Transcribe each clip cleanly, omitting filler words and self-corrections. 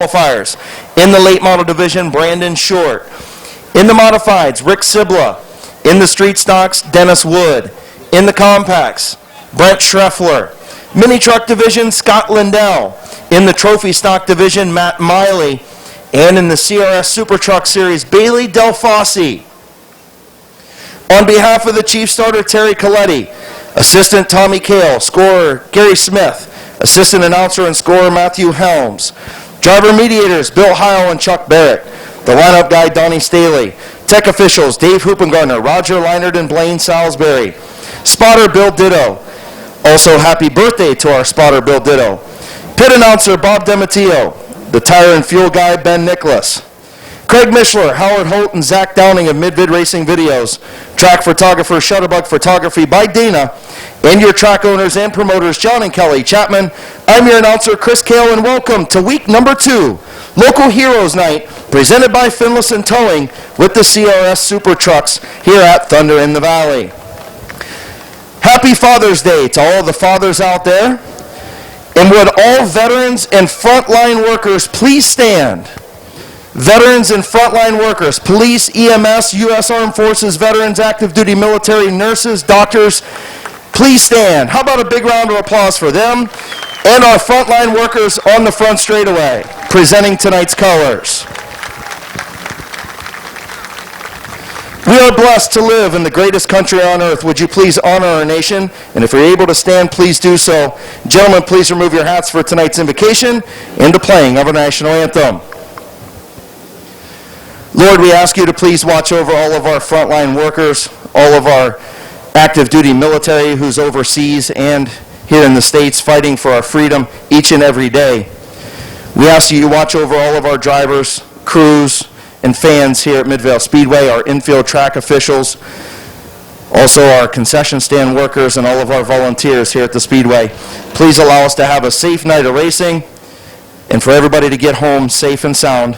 qualifiers. In the late model division, Brandon Short. In the modifieds, Rick Sibla. In the street stocks, Dennis Wood. In the compacts, Brent Schreffler. Mini truck division, Scott Lindell. In the trophy stock division, Matt Miley. And in the CRS Super Truck Series, Bailey Del Fosse. On behalf of the chief starter, Terry Coletti, assistant Tommy Kale, scorer Gary Smith, assistant announcer and scorer Matthew Helms, driver mediators Bill Heil and Chuck Barrett, the lineup guy Donnie Staley, tech officials Dave Hoopengartner, Roger Leinert, and Blaine Salisbury, spotter Bill Ditto. Also, happy birthday to our spotter Bill Ditto. Pit announcer Bob DeMatteo, the tire and fuel guy Ben Nicholas, Craig Mishler, Howard Holt, and Zach Downing of Mid-Vid Racing Videos, track photographer Shutterbug Photography by Dana, and your track owners and promoters John and Kelly Chapman. I'm your announcer Chris Kale, and welcome to week number 2, Local Heroes Night, presented by Finlayson Towing with the CRS Super Trucks here at Thunder in the Valley. Happy Father's Day to all the fathers out there, and would all veterans and frontline workers please stand? Veterans and frontline workers, police, EMS, U.S. Armed Forces, veterans, active duty military, nurses, doctors, please stand. How about a big round of applause for them and our frontline workers on the front straightaway, presenting tonight's colors. We are blessed to live in the greatest country on earth. Would you please honor our nation? And if you're able to stand, please do so. Gentlemen, please remove your hats for tonight's invocation and the playing of our national anthem. Lord, we ask you to please watch over all of our frontline workers, all of our active duty military who's overseas and here in the States fighting for our freedom each and every day. We ask you to watch over all of our drivers, crews, and fans here at Midvale Speedway, our infield track officials, also our concession stand workers, and all of our volunteers here at the Speedway. Please allow us to have a safe night of racing and for everybody to get home safe and sound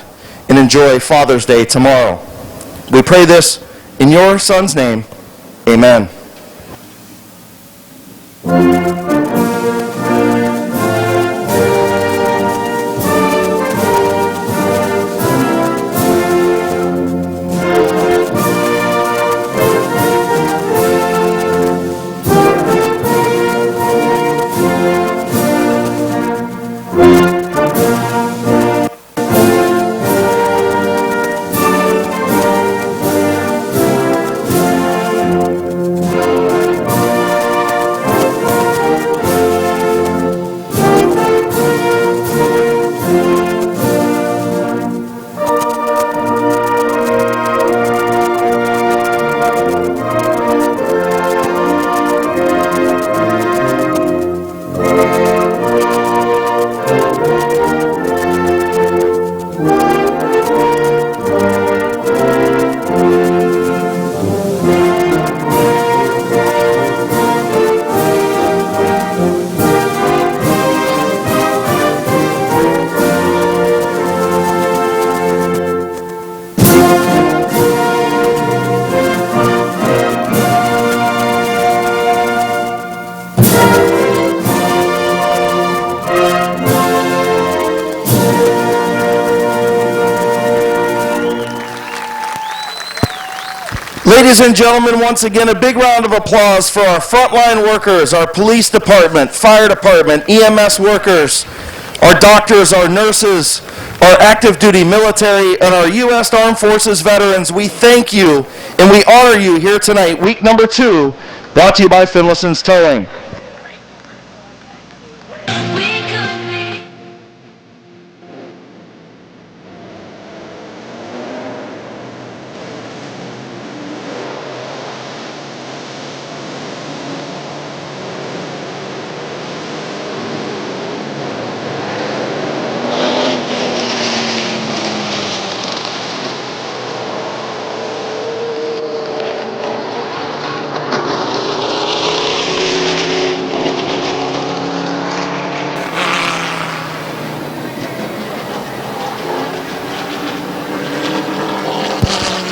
and enjoy Father's Day tomorrow. We pray this in your Son's name. Amen. Ladies and gentlemen, once again, a big round of applause for our frontline workers, our police department, fire department, EMS workers, our doctors, our nurses, our active duty military, and our U.S. Armed Forces veterans. We thank you and we honor you here tonight, week number 2, brought to you by Finlayson's Towing.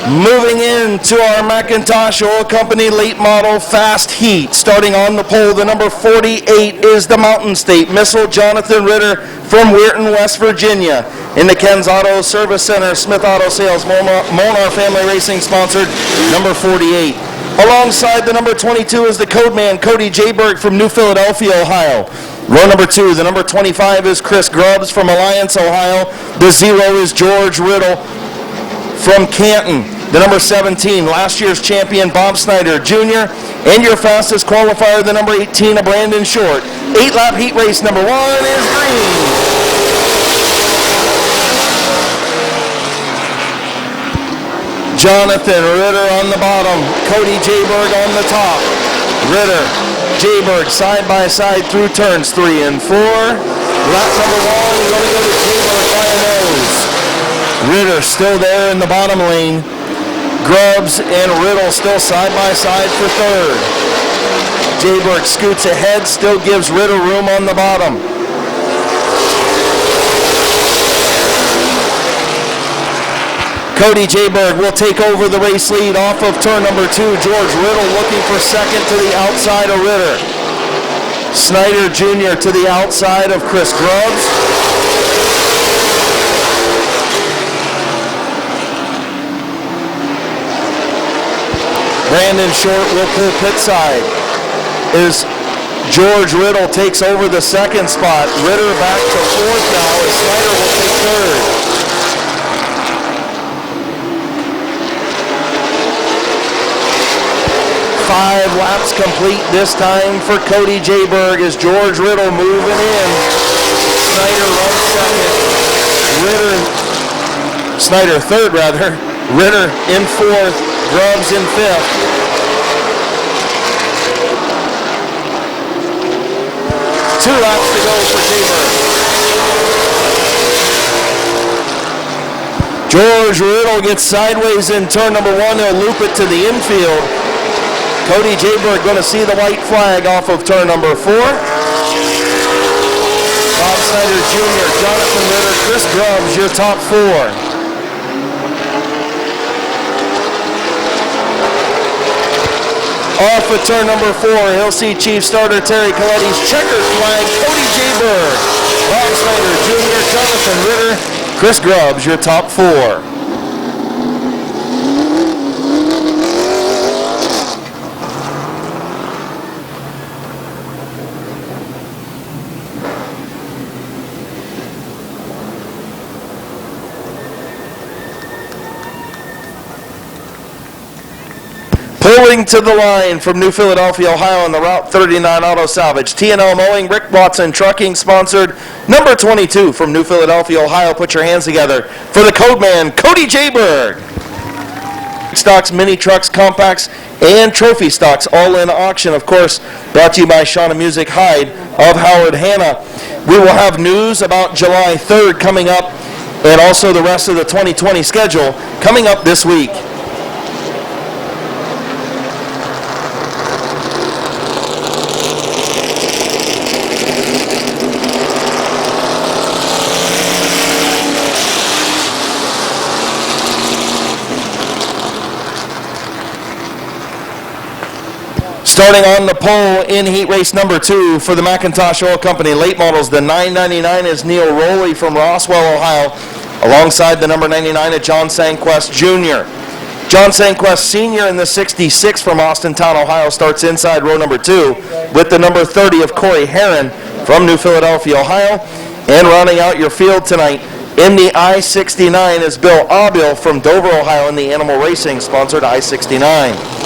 Moving into our McIntosh Oil Company late model fast heat. Starting on the pole, the number 48 is the Mountain State Missile, Jonathan Ritter from Weirton, West Virginia. In the Ken's Auto Service Center, Smith Auto Sales, Molnar Family Racing sponsored, number 48. Alongside the number 22 is the Codeman, Cody Jayberg from New Philadelphia, Ohio. Row number 2, the number 25 is Chris Grubbs from Alliance, Ohio. The 0 is George Riddle from Canton. The number 17, last year's champion Bob Snyder Jr. And your fastest qualifier, the number 18, Brandon Short. 8-lap heat race number 1 is green. Jonathan Ritter on the bottom, Cody Jayberg on the top. Ritter, Jayberg side by side through turns 3 and 4. Lap number 1 is going to go to Jayberg by a nose. Ritter still there in the bottom lane. Grubbs and Riddle still side by side for third. Jayberg scoots ahead, still gives Ritter room on the bottom. Cody Jayberg will take over the race lead off of turn number 2. George Riddle looking for second to the outside of Ritter. Snyder Jr. to the outside of Chris Grubbs. Brandon Short will pull pit side. As George Riddle takes over the second spot. Ritter back to fourth now as Snyder will take third. Five laps complete this time for Cody Jayberg as George Riddle moving in. Snyder runs second. Snyder third rather. Ritter in fourth. Grubbs in fifth. Two laps to go for Jayberg. George Riddle gets sideways in turn number 1. He'll loop it to the infield. Cody Jayberg going to see the white flag off of turn number 4. Bob Snyder Jr., Jonathan Ritter, Chris Grubbs, your top 4. Off of turn number 4, he'll see Chief Starter Terry Coletti's checkered flag, Cody Jayberg, Bob Snyder Jr., Jonathan Ritter, Chris Grubbs, your top 4. Pulling to the line from New Philadelphia, Ohio on the Route 39 Auto Salvage. T&L Mowing, Rick Watson Trucking sponsored. Number 22 from New Philadelphia, Ohio. Put your hands together for the Codeman, Cody Jayberg. Stocks, mini trucks, compacts, and trophy stocks all in auction. Of course, brought to you by Shauna Music Hyde of Howard Hanna. We will have news about July 3rd coming up and also the rest of the 2020 schedule coming up this week. Starting on the pole in heat race number 2 for the McIntosh Oil Company late models, the 999 is Neil Rowley from Roswell, Ohio, alongside the number 99 at John Sanquest Jr. John Sanquest Sr. in the 66 from Austintown, Ohio, starts inside row number 2 with the number 30 of Corey Herron from New Philadelphia, Ohio. And rounding out your field tonight in the I-69 is Bill Aubil from Dover, Ohio in the Animal Racing sponsored I-69.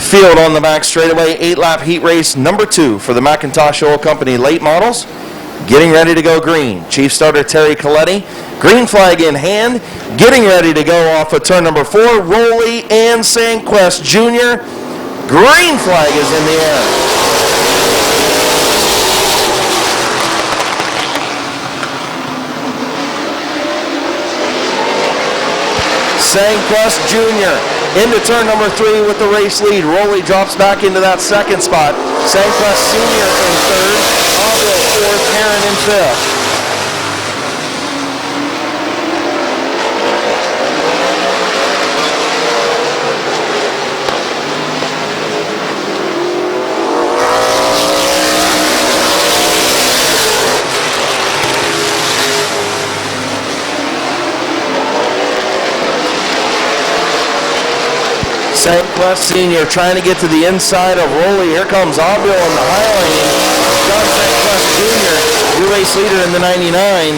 Field on the back straightaway, 8-lap heat race number 2 for the McIntosh Oil Company late models. Getting ready to go green. Chief Starter Terry Coletti, green flag in hand. Getting ready to go off of turn number 4, Rowley and Sanquest Jr. Green flag is in the air. Sangquest Jr. into turn number 3 with the race lead. Rowley drops back into that second spot. Sangquest Sr. in third. Aubrey fourth. Heron in fifth. Sangquest Sr. trying to get to the inside of Rowley. Here comes Aubrey in the high lane. John Sangquest Jr., new race leader in the 99.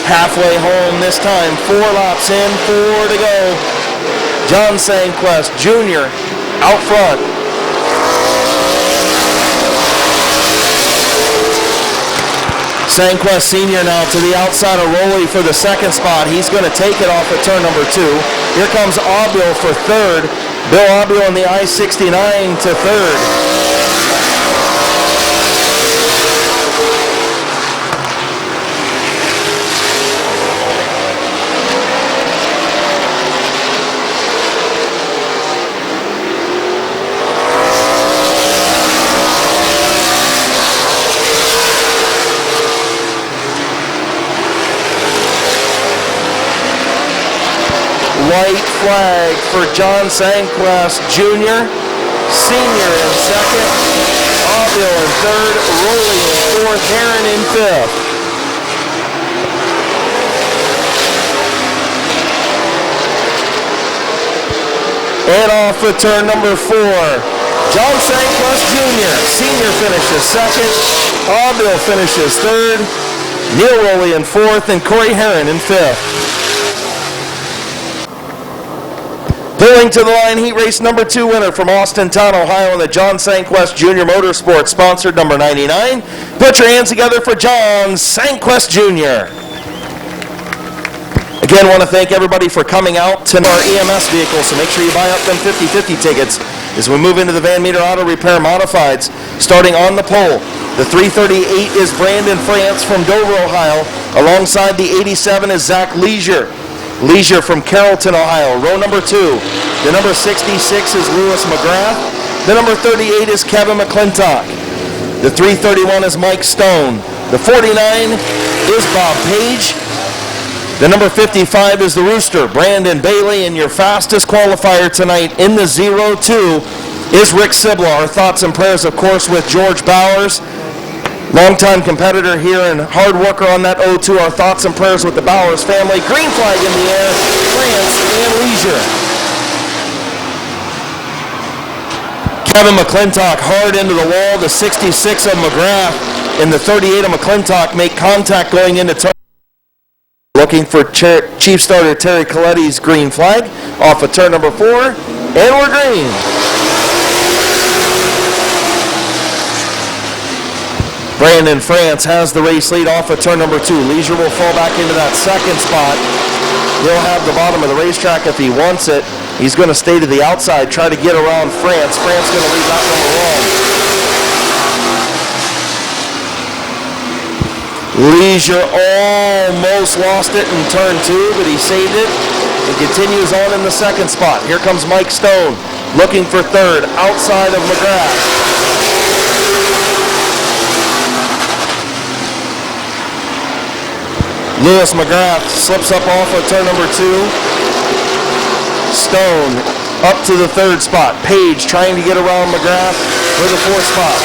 Halfway home this time. 4 laps in, 4 to go. John Sangquest Jr. out front. Sangquest Sr. now to the outside of Rowley for the second spot. He's going to take it off at turn number 2. Here comes Aubil for third. Bill Aubil on the I-69 to third. White flag for John Sangquest Jr., Sr. in second, Aubil in third, Rowley in fourth, Heron in fifth. And off at turn number 4, John Sangquest Jr., Sr. finishes second, Aubil finishes third, Neil Rowley in fourth, and Corey Heron in fifth. Pulling to the line, heat race number 2 winner from Austintown, Ohio in the John Sangquest Jr. Motorsports, sponsored number 99. Put your hands together for John Sangquest Jr. Again, want to thank everybody for coming out to our EMS vehicles, so make sure you buy up them 50/50 tickets as we move into the Van Meter Auto Repair Modifieds. Starting on the pole, the 338 is Brandon France from Dover, Ohio. Alongside the 87 is Zach Leisure. Leisure from Carrollton, Ohio. Row number 2. The number 66 is Lewis McGrath. The number 38 is Kevin McClintock. The 331 is Mike Stone. The 49 is Bob Page. The number 55 is the Rooster, Brandon Bailey. And your fastest qualifier tonight in the 02 is Rick Sibla. Our thoughts and prayers, of course, with George Bowers. Longtime competitor here and hard worker on that 02. Our thoughts and prayers with the Bowers family. Green flag in the air, France and Leisure. Kevin McClintock hard into the wall. The 66 of McGrath and the 38 of McClintock make contact going into turn. Looking for Chief Starter Terry Coletti's green flag off of turn number 4. And we're green. Brandon France has the race lead off of turn number 2. Leisure will fall back into that second spot. He'll have the bottom of the racetrack if he wants it. He's going to stay to the outside, try to get around France. France going to leave that one alone. Leisure almost lost it in turn 2, but he saved it and continues on in the second spot. Here comes Mike Stone looking for third outside of McGrath. Lewis McGrath slips up off of turn number 2. Stone up to the third spot. Page trying to get around McGrath for the 4th spot.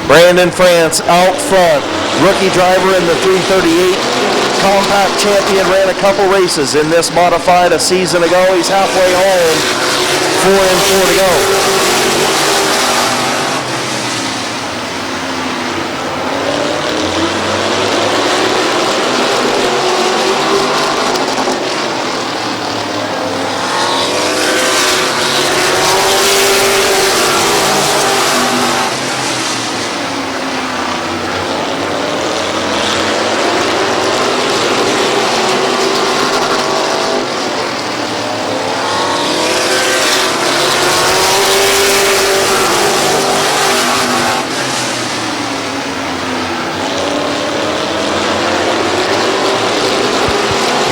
Brandon France out front. Rookie driver in the 338. Compact champion, ran a couple races in this modified a season ago. He's halfway home. 4 and 4 to go.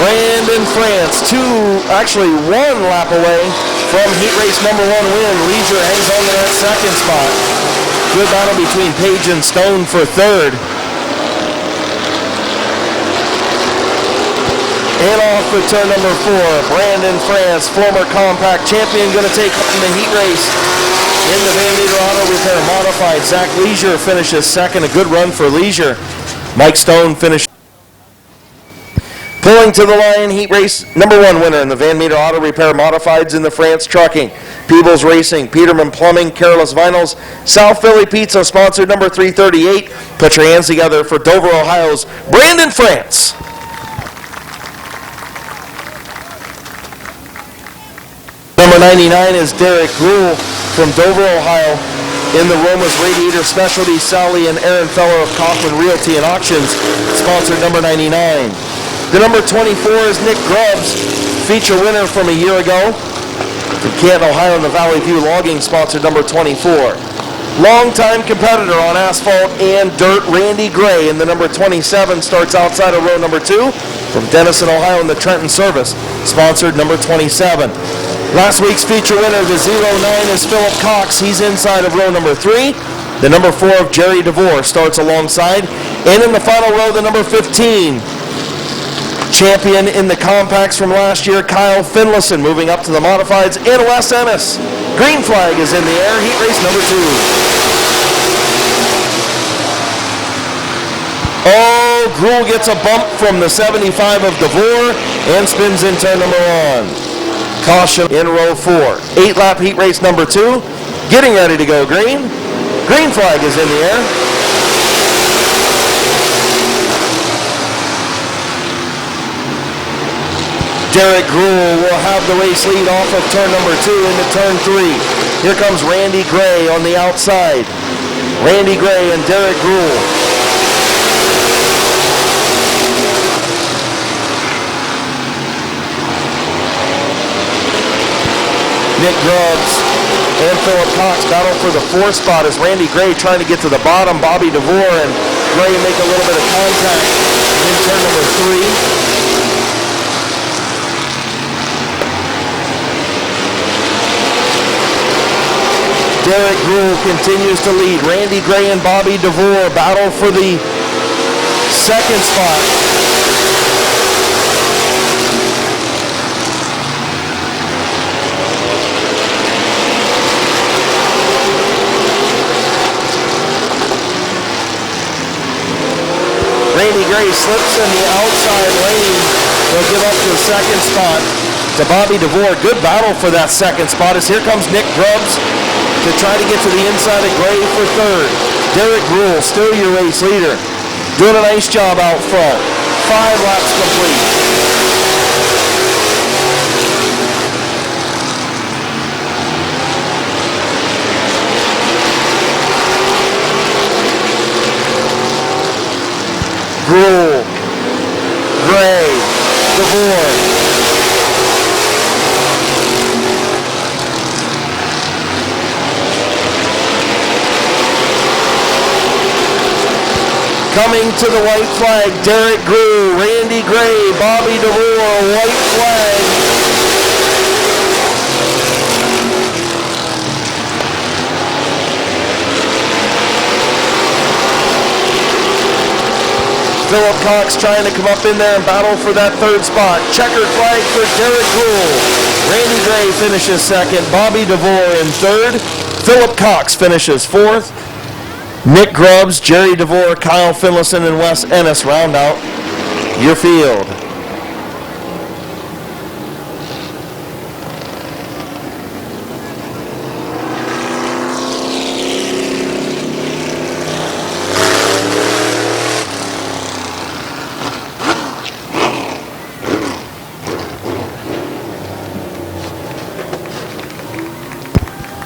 Brandon France, actually one lap away from heat race number 1 win. Leisure hangs on to that second spot. Good battle between Page and Stone for third. And off with turn number 4, Brandon France, former compact champion, going to take home the heat race in the Van Meter Auto Repair Modified. Zach Leisure finishes second, a good run for Leisure. Mike Stone finished. Pulling to the line, heat race number 1 winner in the Van Meter Auto Repair Modifieds in the France Trucking. Peebles Racing, Peterman Plumbing, Careless Vinyls, South Philly Pizza, sponsored number 338. Put your hands together for Dover, Ohio's Brandon France. Number 99 is Derek Gruhl from Dover, Ohio, in the Roma's Radiator Specialty. Sally and Aaron Feller of Kaufman Realty and Auctions, sponsored number 99. The number 24 is Nick Grubbs, feature winner from a year ago. From Canton, Ohio, in the Valley View Logging, sponsored number 24. Longtime competitor on asphalt and dirt, Randy Gray, in the number 27, starts outside of row number 2. From Denison, Ohio, in the Trenton Service, sponsored number 27. Last week's feature winner, the 09, is Philip Cox. He's inside of row number 3. The number 4 of Jerry DeVore starts alongside. And in the final row, the number 15, champion in the compacts from last year, Kyle Finlayson, moving up to the modifieds, and Wes Ennis. Green flag is in the air, heat race number 2. Oh, Gruhl gets a bump from the 75 of DeVore and spins in turn number 1. Caution in row 4. 8-lap heat race number 2. Getting ready to go green. Green flag is in the air. Derek Gruhl will have the race lead off of turn number 2 into turn 3. Here comes Randy Gray on the outside. Randy Gray and Derek Gruhl. Nick Grubbs and Philip Cox battle for the 4th spot as Randy Gray trying to get to the bottom. Bobby DeVore and Gray make a little bit of contact in turn number 3. Derek Gruhl continues to lead. Randy Gray and Bobby DeVore battle for the 2nd spot. Randy Gray slips in the outside lane. He'll give up to the 2nd spot to Bobby DeVore. Good battle for that 2nd spot as here comes Nick Grubbs to try to get to the inside of Gray for 3rd. Derek Gruhl, still your race leader, doing a nice job out front. 5 laps complete. Gruhl, Gray, DeVore. Coming to the white flag, Derek Gruhl, Randy Gray, Bobby DeVore, white flag. Philip Cox trying to come up in there and battle for that 3rd spot. Checkered flag for Derek Gruhl. Randy Gray finishes 2nd. Bobby DeVore in 3rd. Philip Cox finishes 4th. Nick Grubbs, Jerry DeVore, Kyle Finlayson, and Wes Ennis round out your field.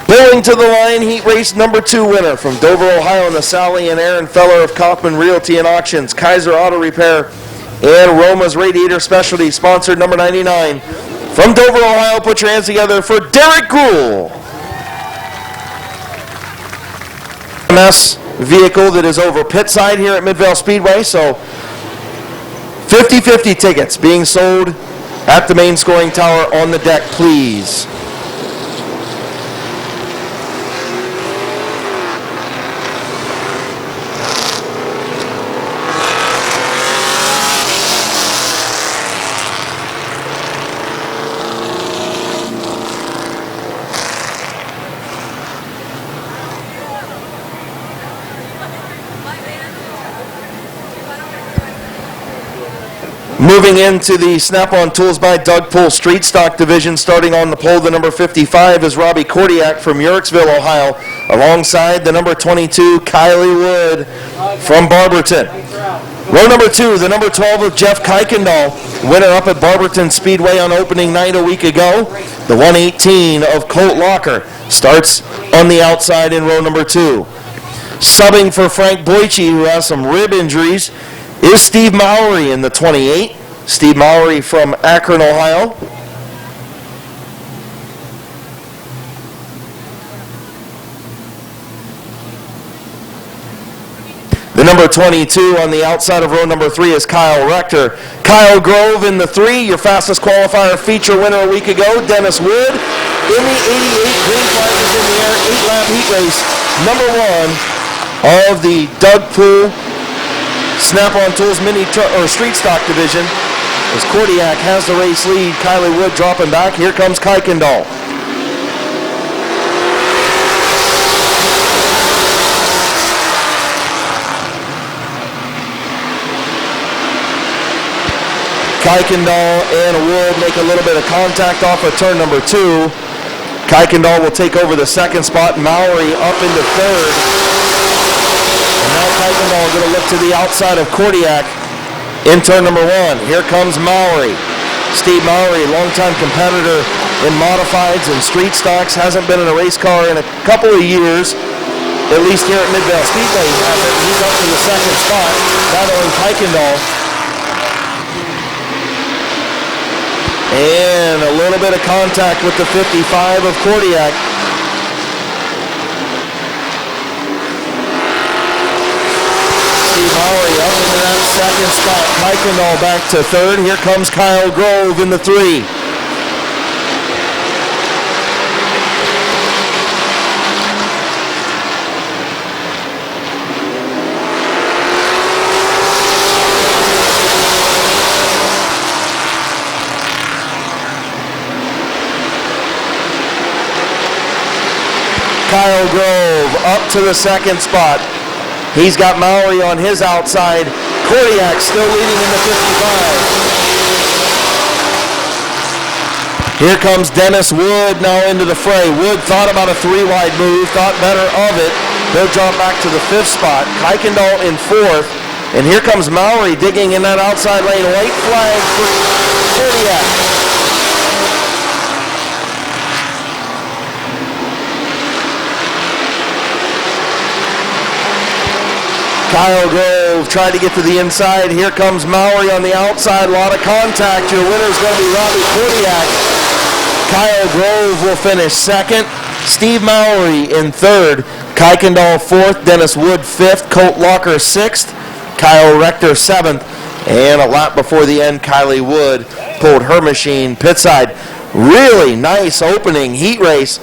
Pulling to the line, heat race number 2 winner from Dover, Ohio, in the Sally and Aaron Feller of Kaufman Realty and Auctions, Kaiser Auto Repair, and Roma's Radiator Specialty, sponsored number 99. From Dover, Ohio, put your hands together for Derek Gruhl. MS vehicle that is over pit side here at Midvale Speedway, so 50-50 tickets being sold at the main scoring tower on the deck, please. Moving into the Snap-on Tools by Doug Pool Street Stock Division, starting on the pole, the number 55 is Robbie Kordiak from Yurksville, Ohio, alongside the number 22, Kylie Wood from Barberton. Row number 2, the number 12 of Jeff Kuykendall, winner up at Barberton Speedway on opening night a week ago. The 118 of Colt Locker starts on the outside in row number 2. Subbing for Frank Boyce, who has some rib injuries, is Steve Mowry in the 28. Steve Mowry from Akron, Ohio. The number 22 on the outside of row number 3 is Kyle Rector. Kyle Grove in the 3, your fastest qualifier feature winner a week ago. Dennis Wood in the 88. Green flag is in the air. 8-lap heat race. Number 1 of the Doug Pool Snap-on Tools Mini Street Stock Division, as Kordiak has the race lead. Kylie Wood dropping back. Here comes Kuykendall. Kuykendall and Wood make a little bit of contact off of turn number 2. Kuykendall will take over the second spot. Mowry up into third. Now Kuykendall going to look to the outside of Kordiak in turn number 1. Here comes Mowry. Steve Mowry, longtime competitor in modifieds and street stocks, hasn't been in a race car in a couple of years, at least here at Midvale Speedway. He's up to the second spot, battling Kuykendall. And a little bit of contact with the 55 of Kordiak. Mowry up into that second spot. Kuykendall back to third. Here comes Kyle Grove in the 3. Kyle Grove up to the second spot. He's got Mowry on his outside. Kordiak still leading in the 55. Here comes Dennis Wood now into the fray. Wood thought about a 3-wide move, thought better of it. He'll drop back to the 5th spot. Kuykendall in 4th. And here comes Mowry digging in that outside lane. White flag for Kordiak. Kyle Grove tried to get to the inside. Here comes Mowry on the outside. A lot of contact. Your winner is going to be Robbie Kordiak. Kyle Grove will finish second. Steve Mowry in third. Kuykendall fourth. Dennis Wood fifth. Colt Locker sixth. Kyle Rector 7th, and a lap before the end, Kylie Wood pulled her machine pitside. Really nice opening heat race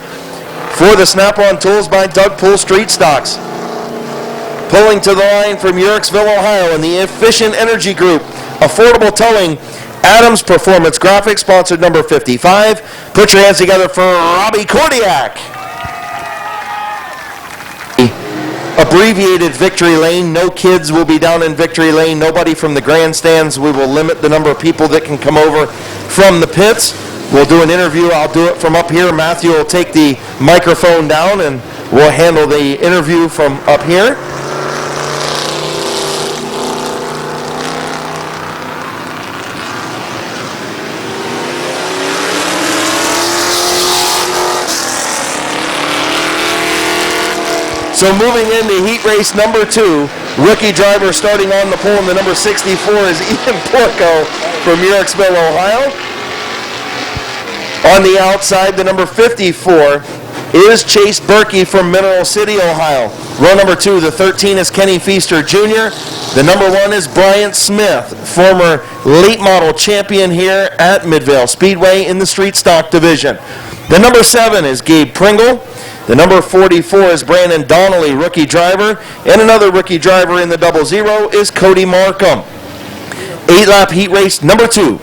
for the Snap-on Tools by Doug Pool Street Stocks. Pulling to the line from Yurksville, Ohio, in the Efficient Energy Group, Affordable Towing, Adams Performance Graphics, sponsored number 55. Put your hands together for Robbie Kordiak. Abbreviated Victory Lane. No kids will be down in Victory Lane. Nobody from the grandstands. We will limit the number of people that can come over from the pits. We'll do an interview. I'll do it from up here. Matthew will take the microphone down and we'll handle the interview from up here. So moving into heat race number 2, rookie driver starting on the pole in the number 64 is Ian Porco from Yurksville, Ohio. On the outside, the number 54 is Chase Berkey from Mineral City, Ohio. Row number 2, the 13 is Kenny Feaster Jr. The number 1 is Bryant Smith, former late model champion here at Midvale Speedway in the street stock division. The number 7 is Gabe Pringle. The number 44 is Brandon Donnelly, rookie driver. And another rookie driver in the 00 is Cody Markham. 8-lap heat race number 2.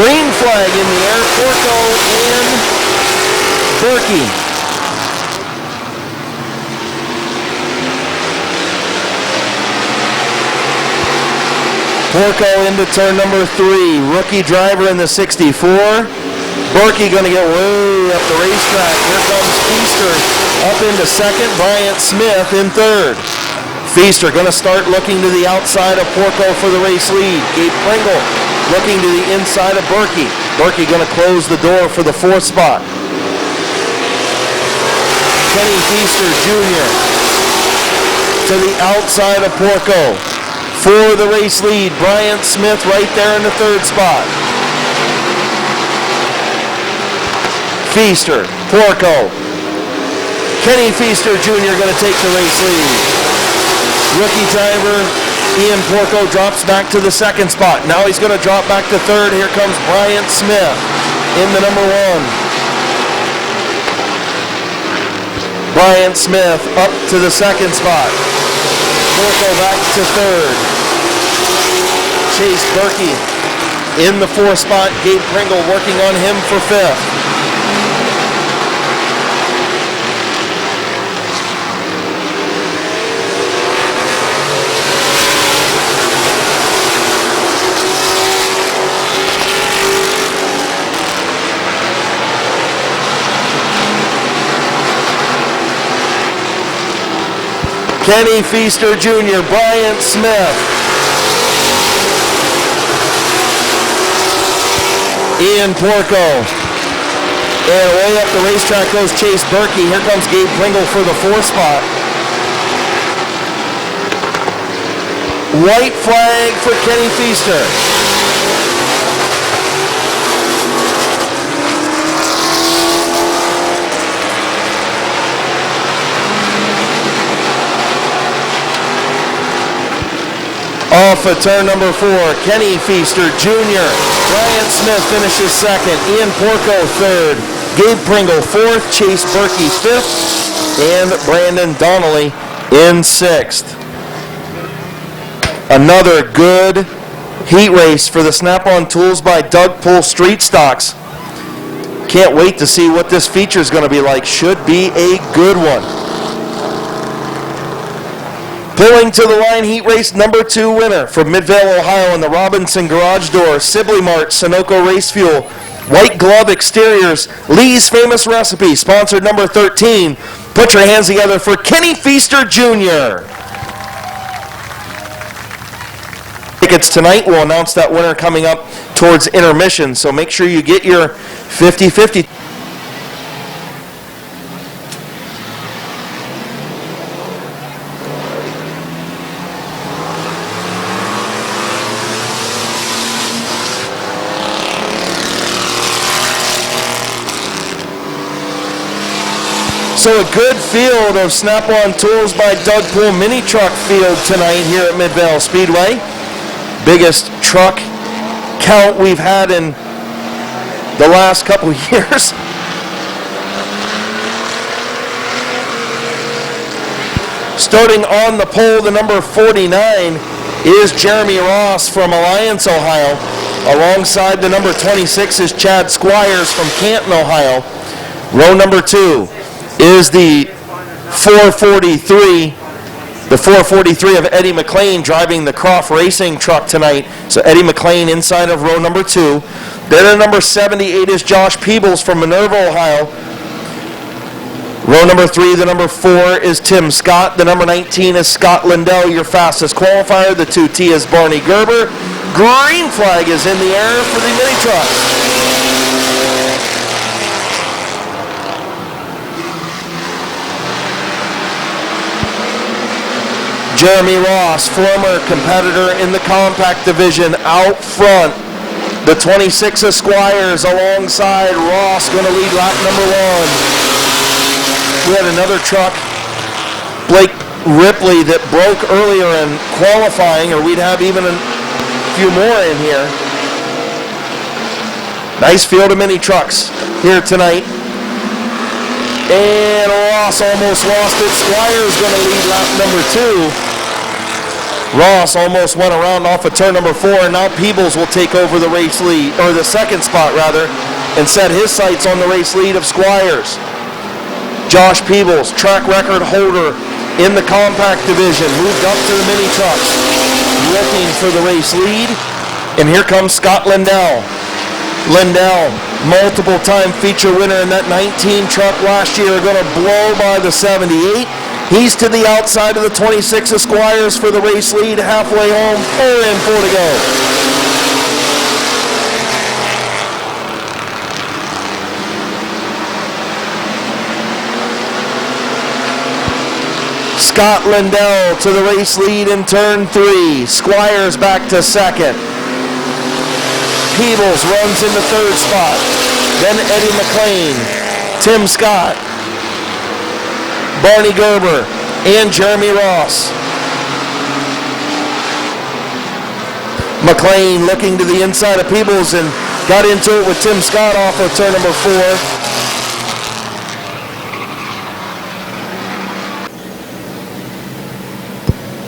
Green flag in the air, Porco and Berkey. Porco into turn number 3, rookie driver in the 64. Berkey going to get way up the racetrack. Here comes Feaster up into second, Bryant Smith in third. Feaster going to start looking to the outside of Porco for the race lead. Gabe Pringle looking to the inside of Berkey. Berkey going to close the door for the 4th spot. Kenny Feaster Jr. to the outside of Porco. For the race lead, Bryant Smith right there in the 3rd spot. Feaster, Porco. Kenny Feaster Jr. going to take the race lead. Rookie driver Ian Porco drops back to the 2nd spot. Now he's going to drop back to 3rd. Here comes Bryant Smith in the number 1. Bryant Smith up to the 2nd spot. Porco back to 3rd. Chase Berkey in the 4th spot. Gabe Pringle working on him for 5th. Kenny Feaster Jr., Bryant Smith. Ian Porco. And way up the racetrack goes Chase Berkey. Here comes Gabe Pringle for the 4th spot. White flag for Kenny Feaster. Off at turn number 4, Kenny Feaster Jr. Bryant Smith finishes 2nd. Ian Porco 3rd. Gabe Pringle 4th. Chase Berkey 5th. And Brandon Donnelly in 6th. Another good heat race for the Snap-on Tools by Doug Pool Street Stocks. Can't wait to see what this feature is going to be like. Should be a good one. Pulling to the line, heat race number 2 winner from Midvale, Ohio in the Robinson Garage Door, Sibley Mart, Sunoco Race Fuel, White Glove Exteriors, Lee's Famous Recipe, sponsored number 13. Put your hands together for Kenny Feaster Jr. Tickets tonight. We'll announce that winner coming up towards intermission, so make sure you get your 50-50. So a good field of Snap-on Tools by Doug Pool mini truck field tonight here at Midvale Speedway. Biggest truck count we've had in the last couple years. Starting on the pole, the number 49 is Jeremy Ross from Alliance, Ohio. Alongside the number 26 is Chad Squires from Canton, Ohio. Row number 2 is the 443. The 443 of Eddie McLean driving the Croft Racing truck tonight. So Eddie McLean inside of row number 2. Then at number 78 is Josh Peebles from Minerva, Ohio. Row number 3, the number 4 is Tim Scott. The number 19 is Scott Lindell, your fastest qualifier. The 2T is Barney Gerber. Green flag is in the air for the mini truck. Jeremy Ross, former competitor in the compact division, out front. The 26 Esquires alongside Ross going to lead lap number 1. We had another truck, Blake Ripley, that broke earlier in qualifying, or we'd have even a few more in here. Nice field of mini trucks here tonight. And Ross almost lost it. Squire's going to lead lap number 2. Ross almost went around off of turn number 4, and now Peebles will take over the race lead, or the second spot rather, and set his sights on the race lead of Squires. Josh Peebles, track record holder in the compact division, moved up to the mini trucks, looking for the race lead. And here comes Scott Lindell. Lindell, multiple time feature winner in that 19 truck last year, going to blow by the 78. He's to the outside of the 26 Esquires for the race lead, halfway home, 4 in, 4 to go. Scott Lindell to the race lead in turn 3. Squires back to second. Peebles runs in the third spot. Then Eddie McLean, Tim Scott, Barney Gerber, and Jeremy Ross. McLean looking to the inside of Peebles and got into it with Tim Scott off of turn number 4.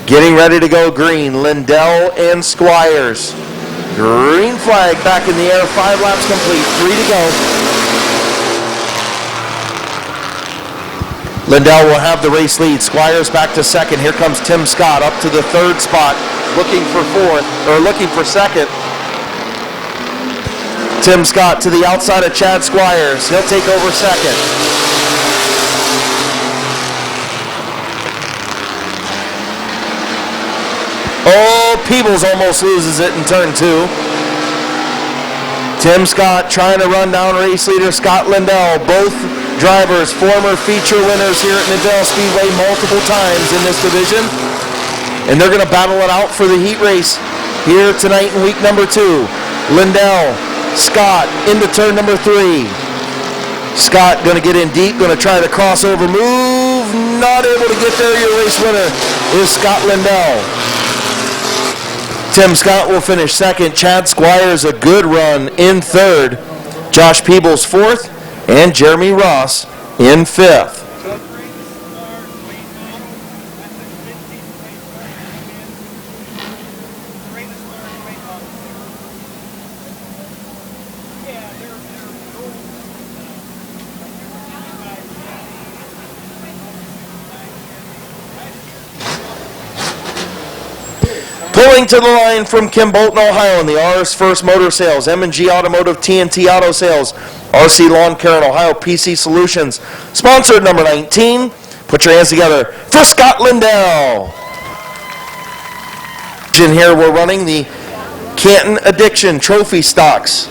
Getting ready to go green, Lindell and Squires. Green flag back in the air, 5 laps complete, 3 to go. Lindell will have the race lead. Squires back to second. Here comes Tim Scott up to the third spot, looking for second. Tim Scott to the outside of Chad Squires. He'll take over second. Oh, Peebles almost loses it in turn 2. Tim Scott trying to run down race leader Scott Lindell. Both drivers, former feature winners here at Mid-Vale Speedway multiple times in this division. And they're going to battle it out for the heat race here tonight in week number 2. Lindell, Scott into turn number 3. Scott going to get in deep, going to try the crossover move. Not able to get there. Your race winner is Scott Lindell. Tim Scott will finish second. Chad Squires a good run in third. Josh Peebles fourth. And Jeremy Ross in fifth. Pulling to the line from Kim Bolton, Ohio, in the RS First Motor Sales, M&G Automotive, TNT Auto Sales, RC Lawn Care in Ohio, PC Solutions. Sponsored number 19. Put your hands together for Scott Lindell. In here we're running the Canton Addiction Trophy Stocks.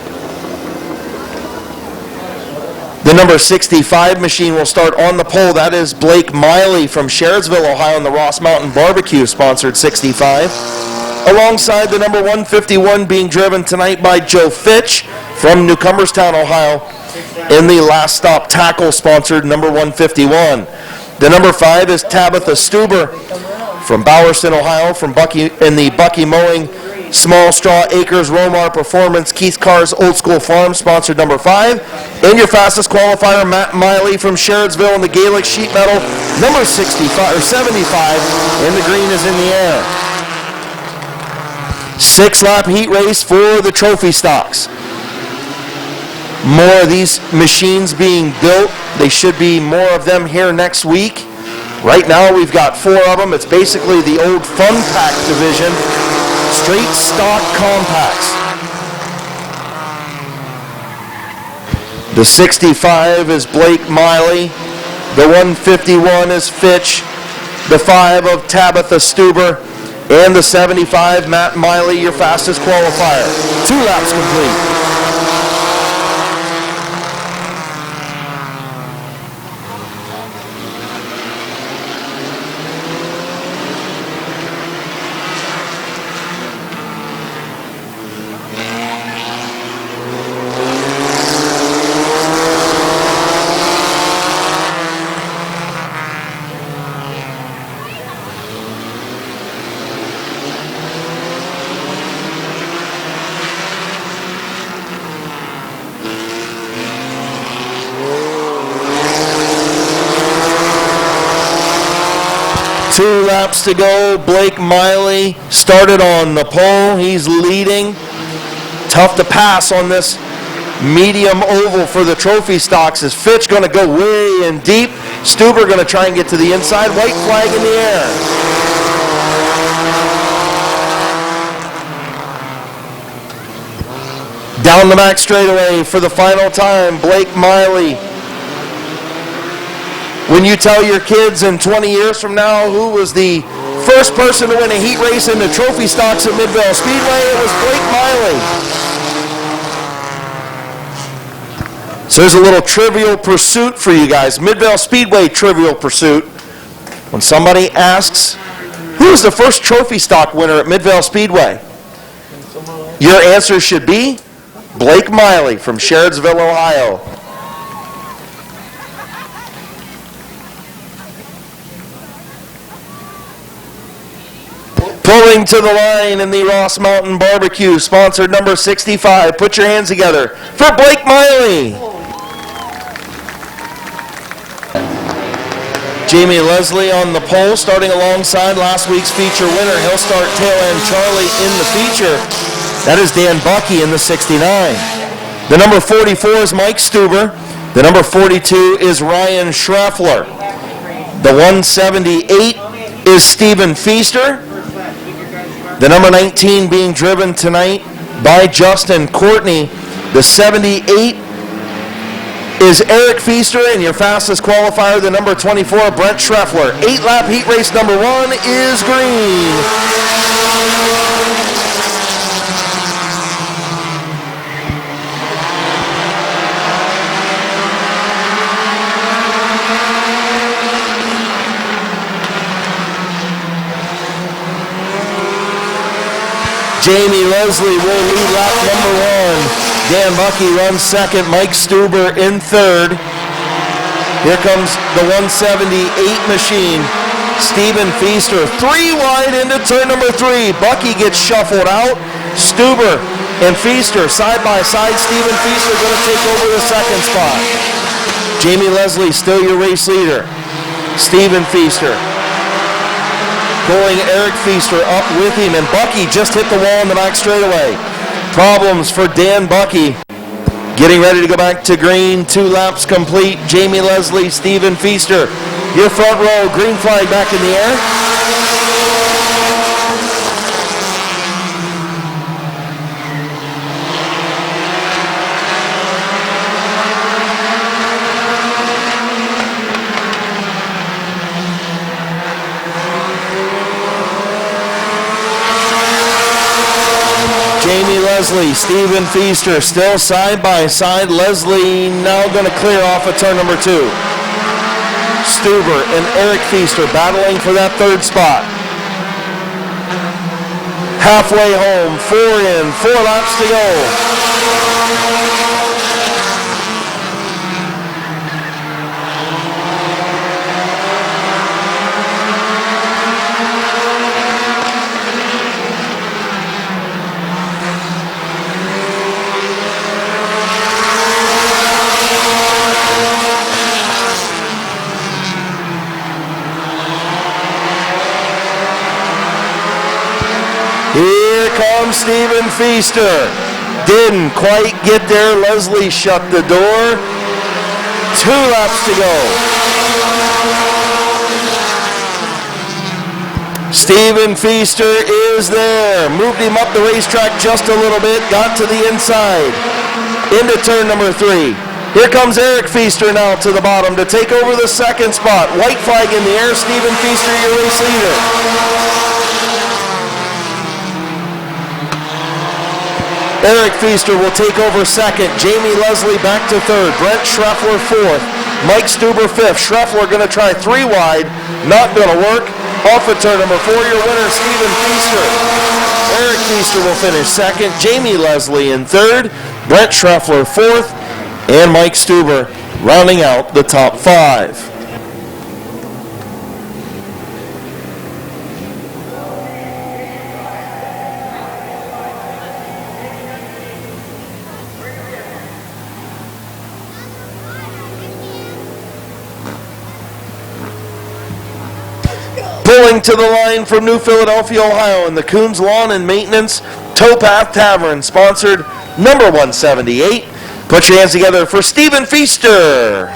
The number 65 machine will start on the pole. That is Blake Miley from Sherridsville, Ohio, in the Ross Mountain Barbecue, sponsored 65. Alongside the number 151 being driven tonight by Joe Fitch from New Cumberstown, Ohio, in the Last Stop Tackle, sponsored number 151. The number 5 is Tabitha Stuber from Bowerston, Ohio, from in the Bucky Mowing Small Straw Acres Romar Performance Keith Carr's Old School Farm, sponsored number 5. And your fastest qualifier, Matt Miley from Sherridsville in the Gaelic Sheet Metal, number 65 or 75, and the green is in the air. 6-lap heat race for the trophy stocks. More of these machines being built. They should be more of them here next week. Right now we've got 4 of them. It's basically the old Fun Pack division. Straight stock compacts. The 65 is Blake Miley. The 151 is Fitch. The 5 of Tabitha Stuber. And the 75, Matt Miley, your fastest qualifier. 2 laps complete. 2 laps to go. Blake Miley started on the pole. He's leading. Tough to pass on this medium oval for the trophy stocks. Is Fitch going to go way in deep? Stuber going to try and get to the inside. White flag in the air. Down the back straightaway for the final time, Blake Miley. When you tell your kids in 20 years from now who was the first person to win a heat race in the trophy stocks at Midvale Speedway, it was Blake Miley. So there's a little Trivial Pursuit for you guys. Midvale Speedway Trivial Pursuit. When somebody asks, who was the first trophy stock winner at Midvale Speedway? Your answer should be Blake Miley from Sherrodsville, Ohio. Pulling to the line in the Ross Mountain Barbecue, sponsored number 65. Put your hands together for Blake Miley. Jamie Leslie on the pole, starting alongside last week's feature winner. He'll start tail end Charlie in the feature. That is Dan Bucky in the 69. The number 44 is Mike Stuber. The number 42 is Ryan Schreffler. The 178 is Stephen Feaster. The number 19 being driven tonight by Justin Courtney. The 78 is Eric Feaster, and your fastest qualifier, the number 24, Brent Schreffler. 8-lap heat race number 1 is green. Jamie Leslie will lead lap number 1. Dan Bucky runs second. Mike Stuber in third. Here comes the 178 machine. Stephen Feaster 3 wide into turn number 3. Bucky gets shuffled out. Stuber and Feaster side by side. Stephen Feaster going to take over the second spot. Jamie Leslie still your race leader. Stephen Feaster pulling Eric Feaster up with him, and Bucky just hit the wall in the back straightaway. Problems for Dan Bucky. Getting ready to go back to green. 2 laps complete. Jamie Leslie, Stephen Feaster. Your front row, green flag back in the air. Jamie Leslie, Stephen Feaster still side by side. Leslie now going to clear off at turn number 2. Stuber and Eric Feaster battling for that third spot. Halfway home, 4 in, 4 laps to go. Here comes Stephen Feaster. Didn't quite get there. Leslie shut the door. 2 laps to go. Stephen Feaster is there. Moved him up the racetrack just a little bit. Got to the inside. Into turn number 3. Here comes Eric Feaster now to the bottom to take over the second spot. White flag in the air. Stephen Feaster, your race leader. Eric Feaster will take over second. Jamie Leslie back to third. Brent Schreffler fourth. Mike Stuber fifth. Schreffler going to try 3 wide. Not going to work. Off at turn number 4, your winner, Stephen Feaster. Eric Feaster will finish second. Jamie Leslie in third. Brent Schreffler fourth. And Mike Stuber rounding out the top 5. Pulling to the line from New Philadelphia, Ohio, in the Coons Lawn and Maintenance Towpath Tavern, sponsored number 178. Put your hands together for Stephen Feaster.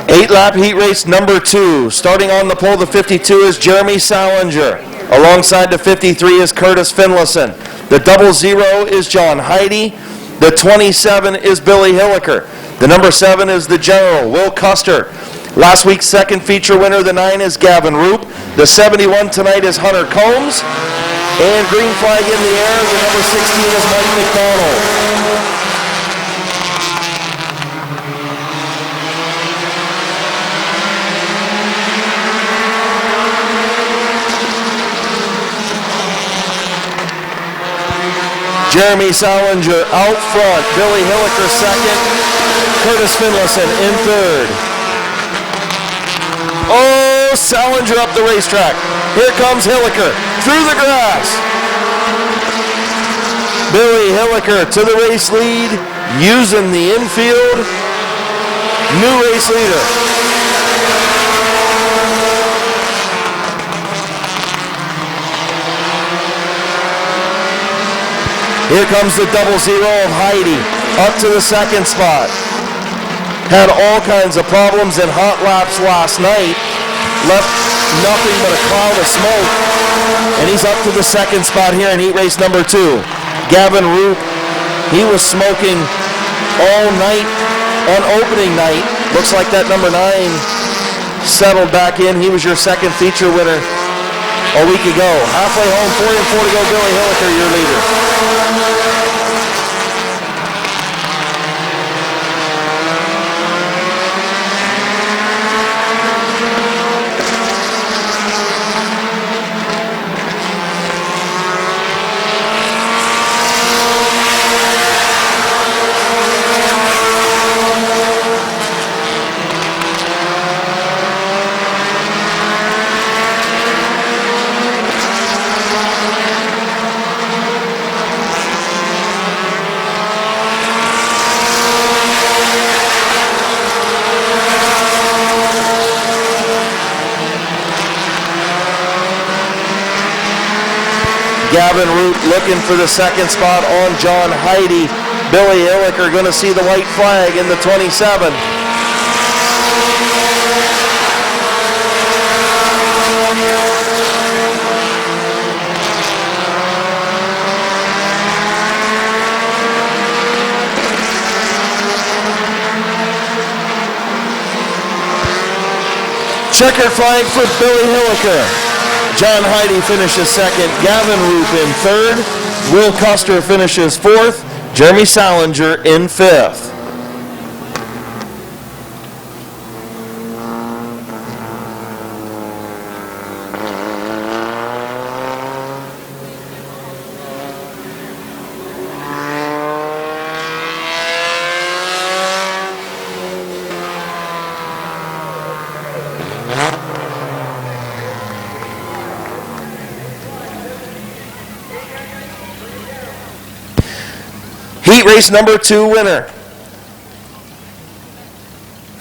Eight-lap heat race number 2. Starting on the pole, the 52 is Jeremy Salinger. Alongside the 53 is Curtis Finlayson. The 00 is John Heidi. The 27 is Billy Hilliker. The number 7 is the General, Will Custer. Last week's second feature winner, the 9 is Gavin Roop. The 71 tonight is Hunter Combs. And green flag in the air, the number 16 is Mike McDonald. Jeremy Salinger out front, Billy Hilliker second, Curtis Finlayson in third. Oh, Salinger up the racetrack. Here comes Hilliker through the grass. Billy Hilliker to the race lead, using the infield. New race leader. Here comes the 00 of Heidi, up to the second spot. Had all kinds of problems in hot laps last night. Left nothing but a cloud of smoke. And he's up to the second spot here in heat race number 2. Gavin Roop, he was smoking all night on opening night. Looks like that number 9 settled back in. He was your second feature winner a week ago. Halfway home, 4 and 4 to go. Billy Hilliker, your leader. Gavin Root looking for the second spot on John Heidi. Billy Hilliker going to see the white flag in the 27. Checkered flag for Billy Hilliker. John Heidi finishes second, Gavin Roop in third, Will Custer finishes fourth, Jeremy Salinger in fifth. Heat race number 2 winner.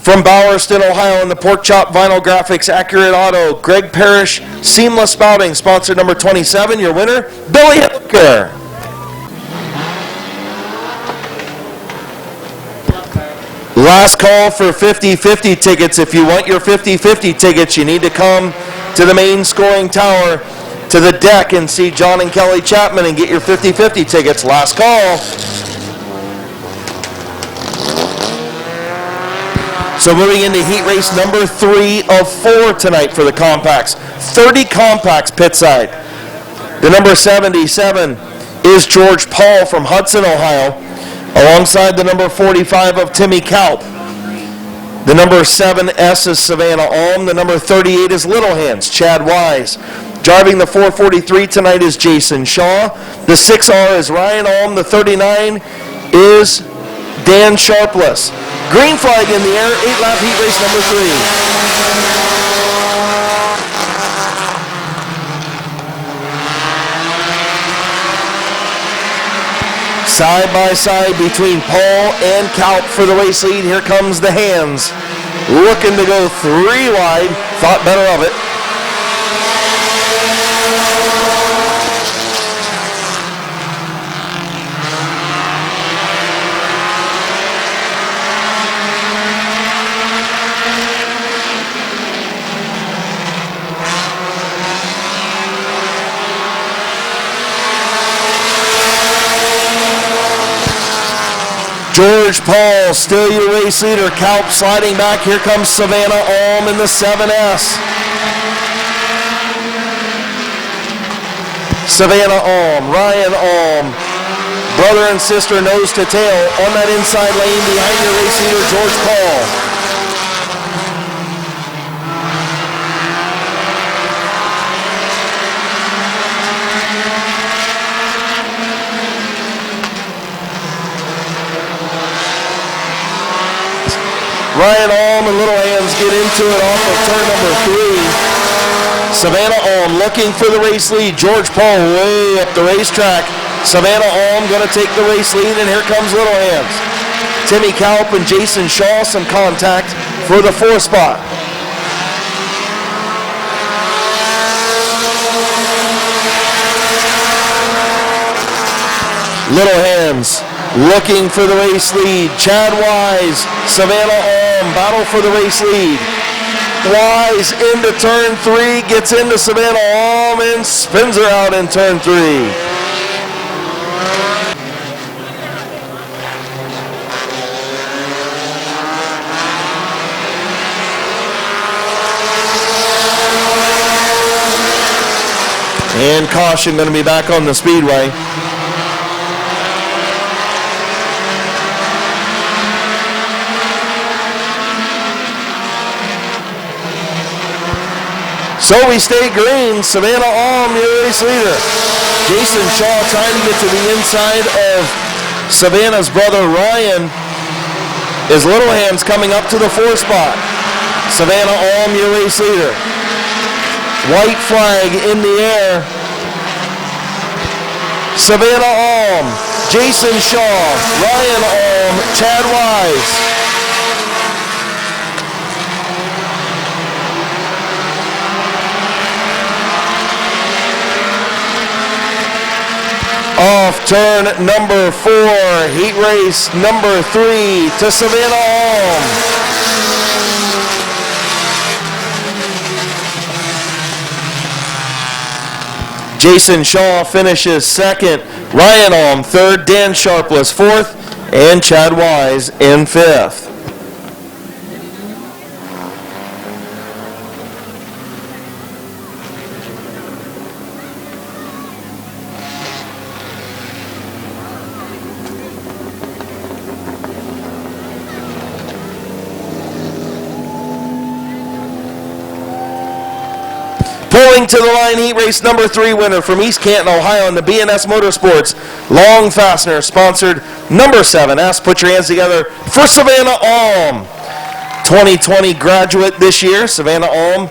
From Bowerston, Ohio, in the Pork Chop Vinyl Graphics Accurate Auto, Greg Parrish Seamless Spouting, sponsor number 27. Your winner, Billy Hilliker. Last call for 50-50 tickets. If you want your 50-50 tickets, you need to come to the main scoring tower, to the deck, and see John and Kelly Chapman and get your 50-50 tickets. Last call. So moving into heat race number 3 of 4 tonight for the compacts. 30 compacts pit side. The number 77 is George Paul from Hudson, Ohio, alongside the number 45 of Timmy Kalp. The number 7S is Savannah Alm. The number 38 is Little Hands, Chad Wise. Driving the 443 tonight is Jason Shaw. The 6R is Ryan Alm. The 39 is Dan Sharpless. Green flag in the air, 8-lap heat race number 3. Side by side between Paul and Kalp for the race lead. Here comes the Hands. Looking to go 3 wide. Thought better of it. George Paul, still your race leader. Kalp sliding back. Here comes Savannah Alm in the 7S. Savannah Alm, Ryan Alm, brother and sister nose to tail on that inside lane behind your race leader, George Paul. Ryan Alm and Little Hands get into it off of turn number 3. Savannah Alm looking for the race lead. George Paul way up the racetrack. Savannah Alm going to take the race lead, and here comes Little Hands. Timmy Kalp and Jason Shaw, some contact for the 4 spot. Little Hands looking for the race lead. Chad Wise, Savannah Alm, battle for the race lead. Wise into turn 3, gets into Savannah Alm and spins her out in turn 3. And caution going to be back on the speedway. So we stay green. Savannah Alm, your race leader. Jason Shaw trying to get to the inside of Savannah's brother Ryan. Is Little Hands coming up to the 4 spot. Savannah Alm, your race leader. White flag in the air. Savannah Alm, Jason Shaw, Ryan Alm, Chad Wise. Off turn number 4, heat race number 3 to Savannah Alm. Jason Shaw finishes 2nd, Ryan Alm 3rd, Dan Sharpless 4th, and Chad Wise in 5th. Pulling to the line, heat race number 3 winner from East Canton, Ohio in the B&S Motorsports Long Fastener, sponsored number 7S. Put your hands together for Savannah Alm. 2020 graduate this year, Savannah Alm.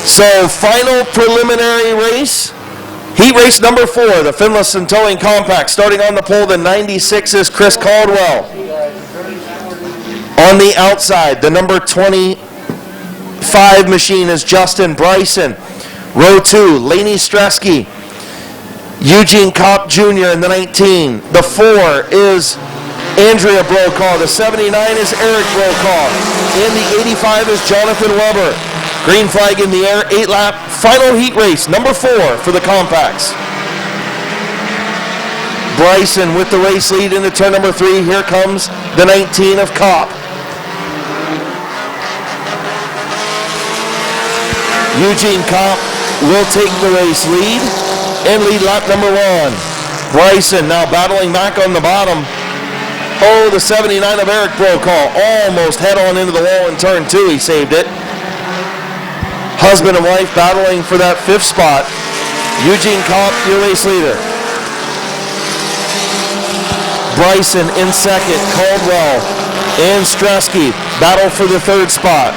So final preliminary race, heat race number 4, the Finlayson Towing Compact. Starting on the pole, the 96 is Chris Caldwell. On the outside, the number 25 machine is Justin Bryson. Row 2, Laney Stresky, Eugene Kopp Jr. in the 19. The 4 is Andrea Brokaw. The 79 is Eric Brokaw. And the 85 is Jonathan Weber. Green flag in the air, 8-lap, final heat race, number 4 for the compacts. Bryson with the race lead into turn number 3. Here comes the 19 of Kopp. Eugene Kopp will take the race lead and lead lap number 1. Bryson now battling back on the bottom. Oh, the 79 of Eric Brokaw almost head on into the wall in turn 2. He saved it. Husband and wife battling for that 5th spot. Eugene Kopp, your race leader. Bryson in 2nd. Caldwell and Stresky battle for the 3rd spot.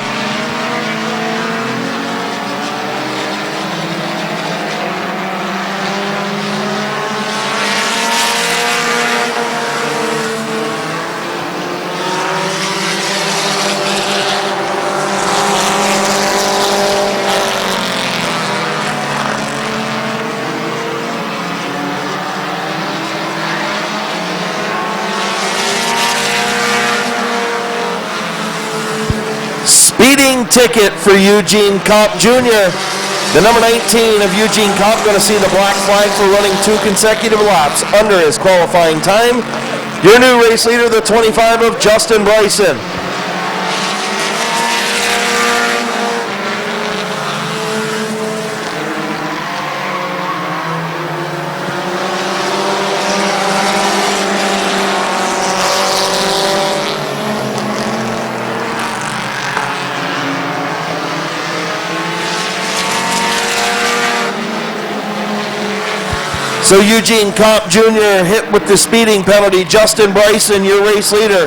Speeding ticket for Eugene Kopp Jr. The number 19 of Eugene Kopp going to see the black flag for running 2 consecutive laps under his qualifying time. Your new race leader, the 25 of Justin Bryson. So Eugene Kopp Jr. hit with the speeding penalty. Justin Bryson, your race leader.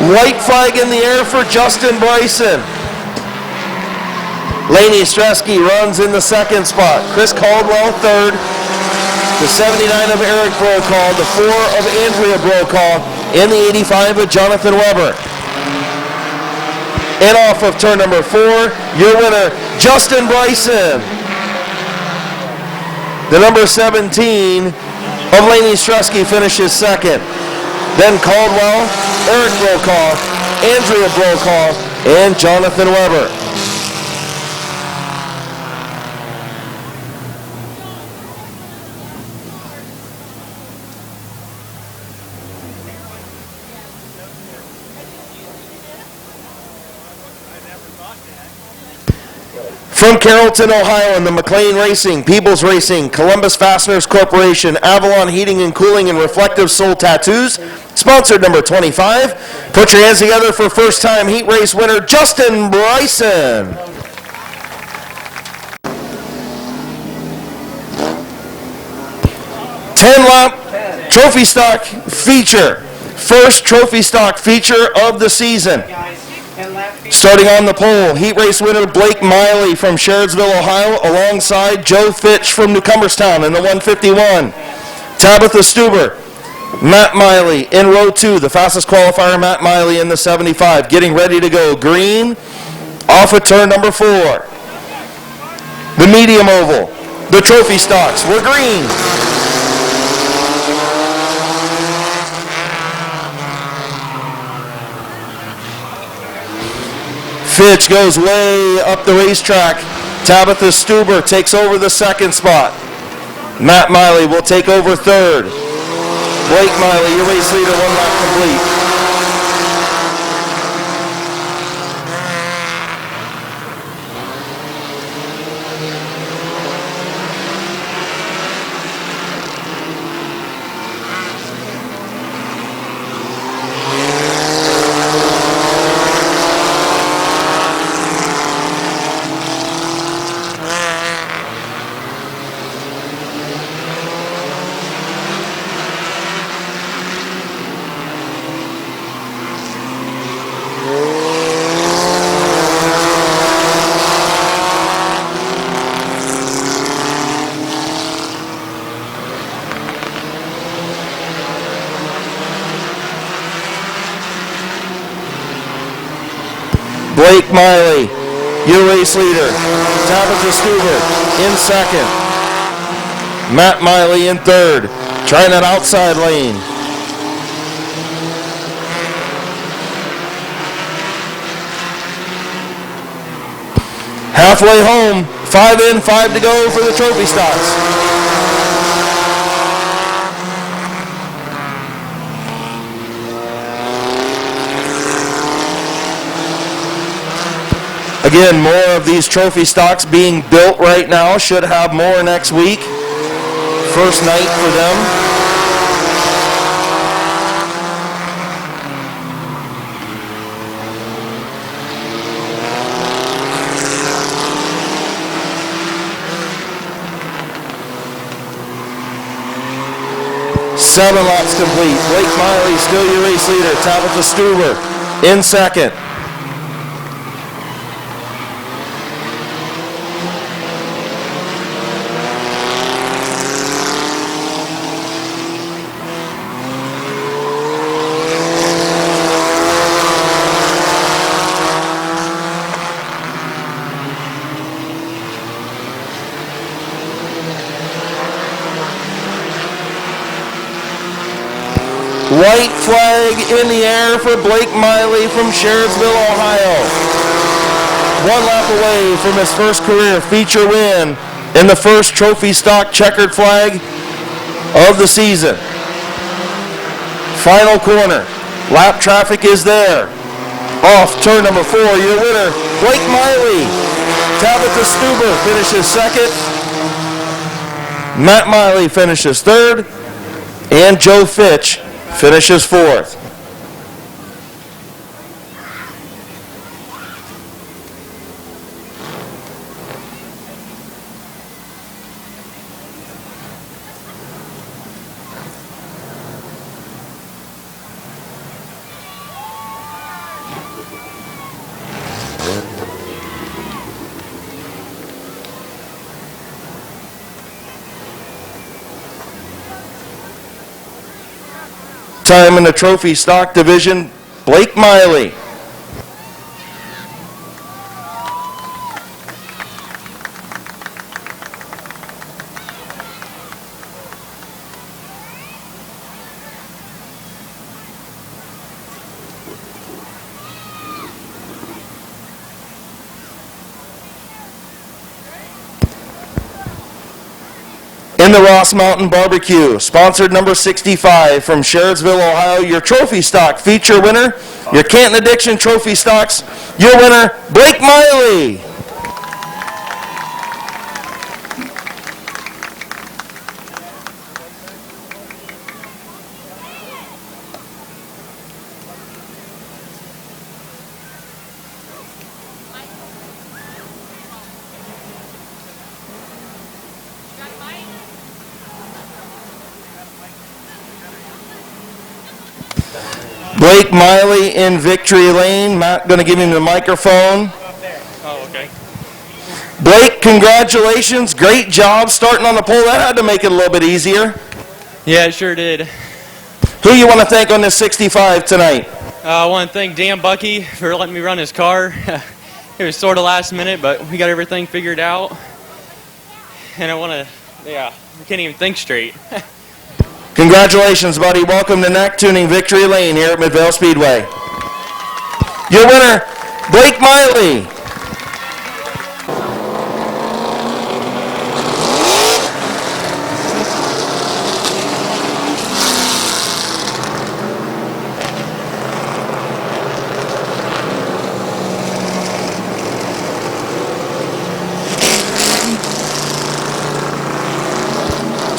White flag in the air for Justin Bryson. Laney Stresky runs in the 2nd spot. Chris Caldwell 3rd. The 79 of Eric Brokaw, the 4 of Andrea Brokaw, and the 85 of Jonathan Weber. And off of turn number 4, your winner, Justin Bryson. The number 17 of Laney Stresky finishes 2nd. Then Caldwell, Eric Brokaw, Andrea Brokaw, and Jonathan Weber. From Carrollton, Ohio, in the McLean Racing, Peebles Racing, Columbus Fasteners Corporation, Avalon Heating and Cooling, and Reflective Soul Tattoos, sponsored number 25. Put your hands together for first-time heat race winner, Justin Bryson. Ten-lap trophy stock feature. First trophy stock feature of the season. Starting on the pole, heat race winner Blake Miley from Sherrodsville, Ohio, alongside Joe Fitch from New Cumberstown in the 151. Tabitha Stuber, Matt Miley in row 2, the fastest qualifier, Matt Miley in the 75, getting ready to go. Green, off of turn number 4. The medium oval, the trophy stocks were green. Fitch goes way up the racetrack. Tabitha Stuber takes over the 2nd spot. Matt Miley will take over 3rd. Blake Miley, your race leader, 1 lap complete. Blake Miley, your race leader. Tabitha Stuber in 2nd. Matt Miley in 3rd. Trying that outside lane. Halfway home, 5 in, 5 to go for the trophy stocks. Again, more of these trophy stocks being built right now. Should have more next week. First night for them. Seven laps complete. Blake Miley still your race leader. Tabitha Stuber in second. White flag in the air for Blake Miley from Sherridsville, Ohio. 1 lap away from his first career feature win in the first trophy stock checkered flag of the season. Final corner. Lap traffic is there. Off turn number 4, your winner, Blake Miley. Tabitha Stuber finishes second. Matt Miley finishes third. And Joe Fitch finishes fourth. Time in the trophy stock division, Blake Miley. In the Ross Mountain Barbecue, sponsored number 65 from Sherridsville, Ohio, your trophy stock feature winner, your Canton Addiction trophy stocks, your winner, Blake Miley. Blake Miley in victory lane. Matt going to give him the microphone. Oh, okay. Blake, congratulations. Great job starting on the pole. That had to make it a little bit easier. Yeah, it sure did. Who you want to thank on this 65 tonight? I want to thank Dan Bucky for letting me run his car. It was sort of last minute, but we got everything figured out. And I want to, I can't even think straight. Congratulations, buddy. Welcome to Neck Tuning Victory Lane here at Midvale Speedway. Your winner, Blake Miley.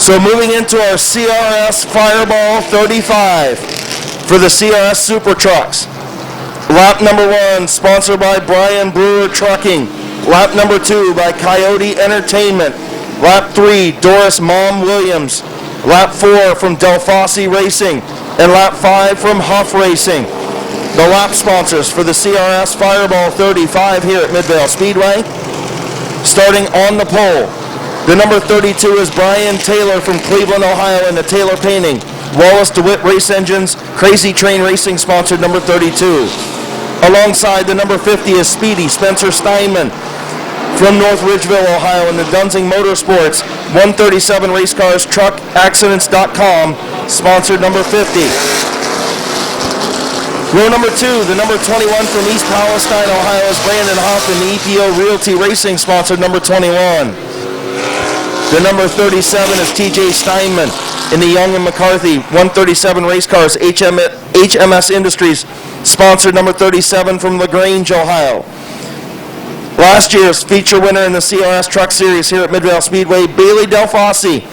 So moving into our CRS Fireball 35 for the CRS Super Trucks. Lap number 1, sponsored by Brian Brewer Trucking. Lap number 2 by Coyote Entertainment. Lap 3, Doris Mom Williams. Lap 4 from Delphossi Racing. And lap 5 from Huff Racing. The lap sponsors for the CRS Fireball 35 here at Midvale Speedway. Starting on the pole. The number 32 is Brian Taylor from Cleveland, Ohio, in the Taylor Painting. Wallace DeWitt Race Engines, Crazy Train Racing, sponsored number 32. Alongside the number 50 is Speedy Spencer Steinman from North Ridgeville, Ohio, in the Dunsing Motorsports, 137 Race Cars, Truck Accidents.com, sponsored number 50. Row number 2, the number 21 from East Palestine, Ohio is Brandon Hoff in the EPO Realty Racing, sponsored number 21. The number 37 is TJ Steinman in the Young and McCarthy 137 race cars, HMS Industries, sponsored number 37 from LaGrange, Ohio. Last year's feature winner in the CRS Truck Series here at Midvale Speedway, Bailey Delfossi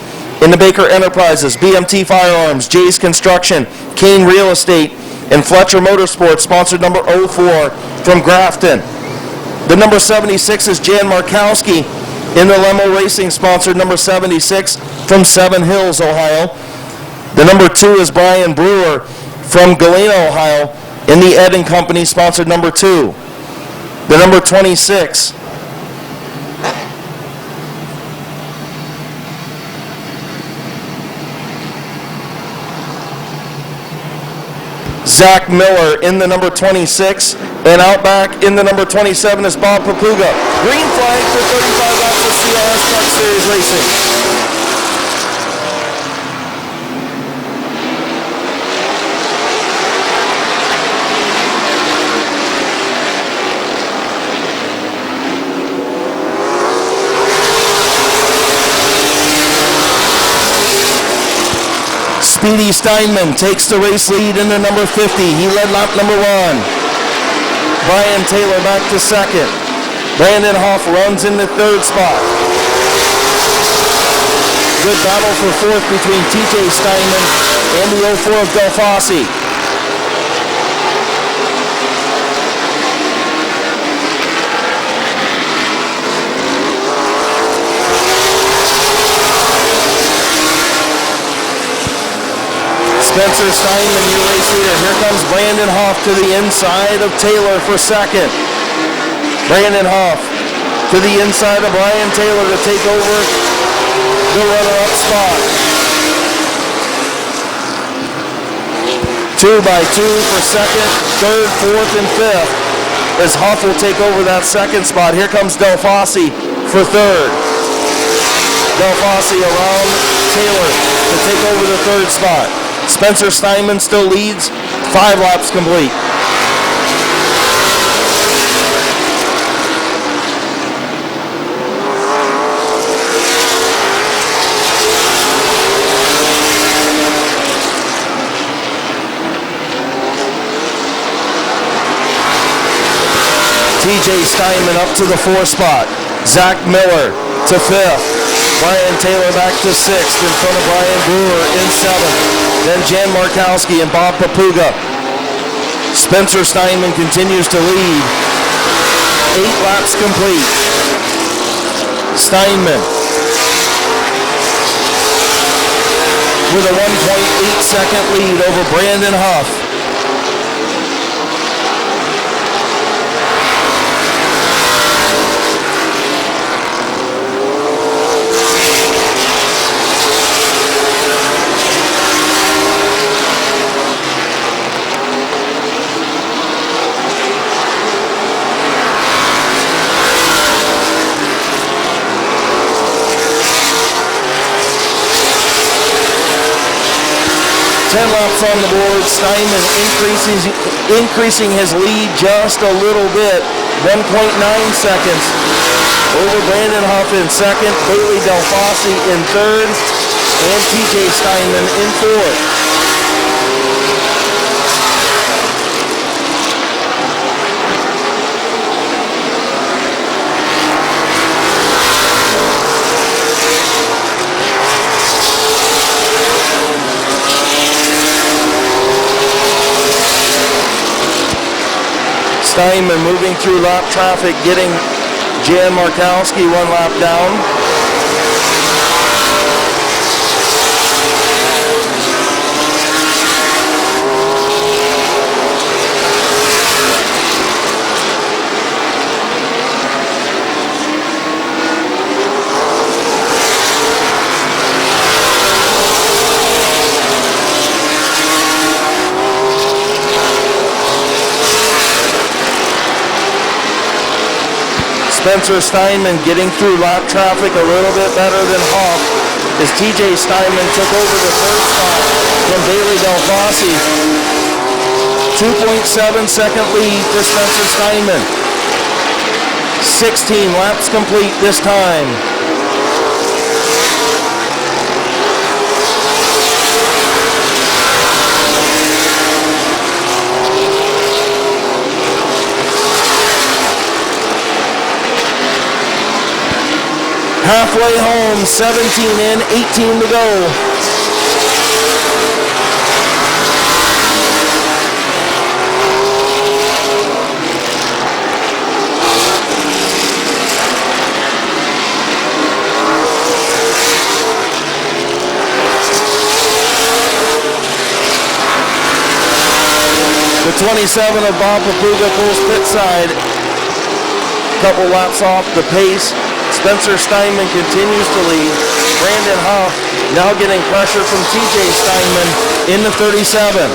in the Baker Enterprises, BMT Firearms, Jay's Construction, Kane Real Estate, and Fletcher Motorsports, sponsored number 04 from Grafton. The number 76 is Jan Markowski in the Lemo Racing, sponsored number 76 from Seven Hills, Ohio. The number 2 is Brian Brewer from Galena, Ohio in the Ed & Company, sponsored number 2. The number 26 Zach Miller in the number 26, and out back in the number 27 is Bob Papuga. Green flag for 35 laps of CRS Truck Series Racing. Speedy Steinman takes the race lead in the number 50. He led lap number 1. Brian Taylor back to second. Brandon Hoff runs in the third spot. Good battle for fourth between TJ Steinman and the 04 of Delfossi. Spencer Steinman, your race leader. Here comes Brandon Hoff to the inside of Taylor for second. Brandon Hoff to the inside of Brian Taylor to take over the runner-up spot. 2 by 2 for second, third, fourth, and fifth. As Hoff will take over that second spot. Here comes Delfossi for third. Delfossi around Taylor to take over the third spot. Spencer Steinman still leads, 5 laps complete. TJ Steinman up to the 4th spot. Zach Miller to 5th. Brian Taylor back to 6th in front of Brian Brewer in 7th. Then Jan Markowski and Bob Papuga. Spencer Steinman continues to lead. 8 laps complete. Steinman with a 1.8 second lead over Brandon Huff. Laps on the board. Steinman increasing his lead just a little bit, 1.9 seconds over Brandon Huff in second, Bailey Delfossi in third, and TJ Steinman in fourth. Steinman moving through lap traffic, getting Jan Markowski 1 lap down. Spencer Steinman getting through lap traffic a little bit better than Hoff as TJ Steinman took over the third spot from Bailey Delfossi. 2.7-second lead for Spencer Steinman. 16 laps complete this time. Halfway home, 17 in, 18 to go. The 27 of Bob Papuga pulls pit side. Couple laps off the pace. Spencer Steinman continues to lead. Brandon Huff now getting pressure from TJ Steinman in the 37.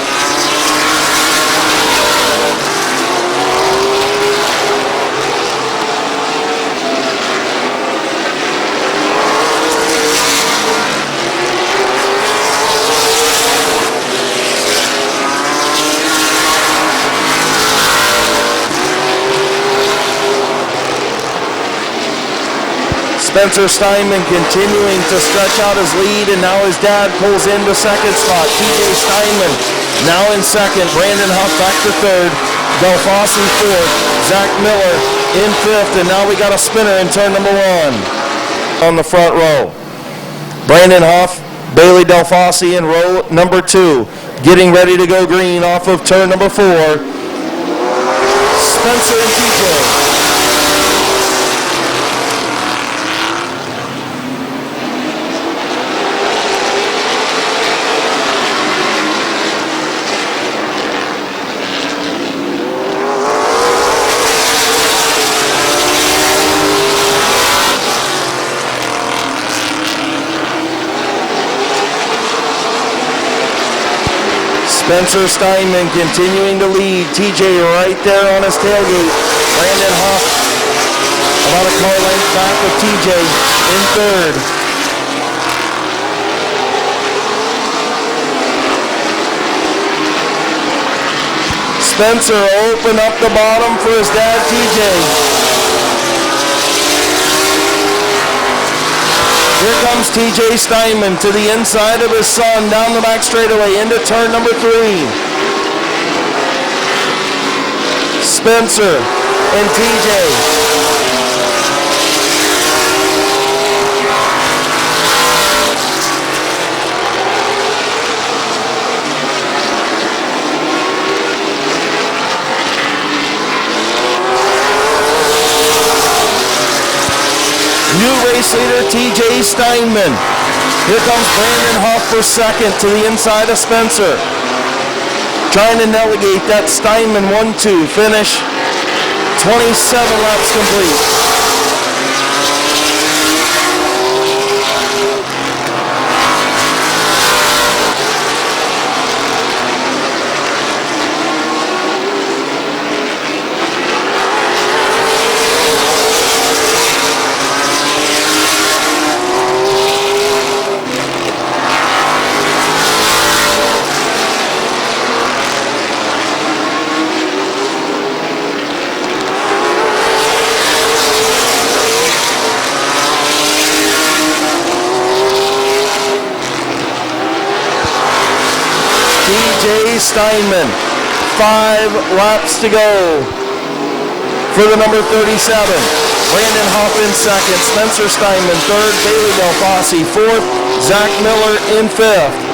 Spencer Steinman continuing to stretch out his lead, and now his dad pulls into second spot. TJ Steinman now in second. Brandon Huff back to third. Delfossi fourth. Zach Miller in fifth, and now we got a spinner in turn number one. On the front row, Brandon Huff, Bailey Delfossi in row number two, getting ready to go green off of turn number four. Spencer and TJ. Spencer Steinman continuing to lead. TJ right there on his tailgate. Brandon Huff about a car length back of TJ in third. Spencer opened up the bottom for his dad TJ. Here comes TJ Steinman to the inside of his son, down the back straightaway into turn number three. Spencer and TJ. New race leader TJ Steinman. Here comes Brandon Huff for second to the inside of Spencer. Trying to navigate that Steinman 1-2 finish. 27 laps complete. TJ Steinman, 5 laps to go for the number 37. Brandon Huff in second, Spencer Steinman third, Bailey Delfossi fourth, Zach Miller in fifth.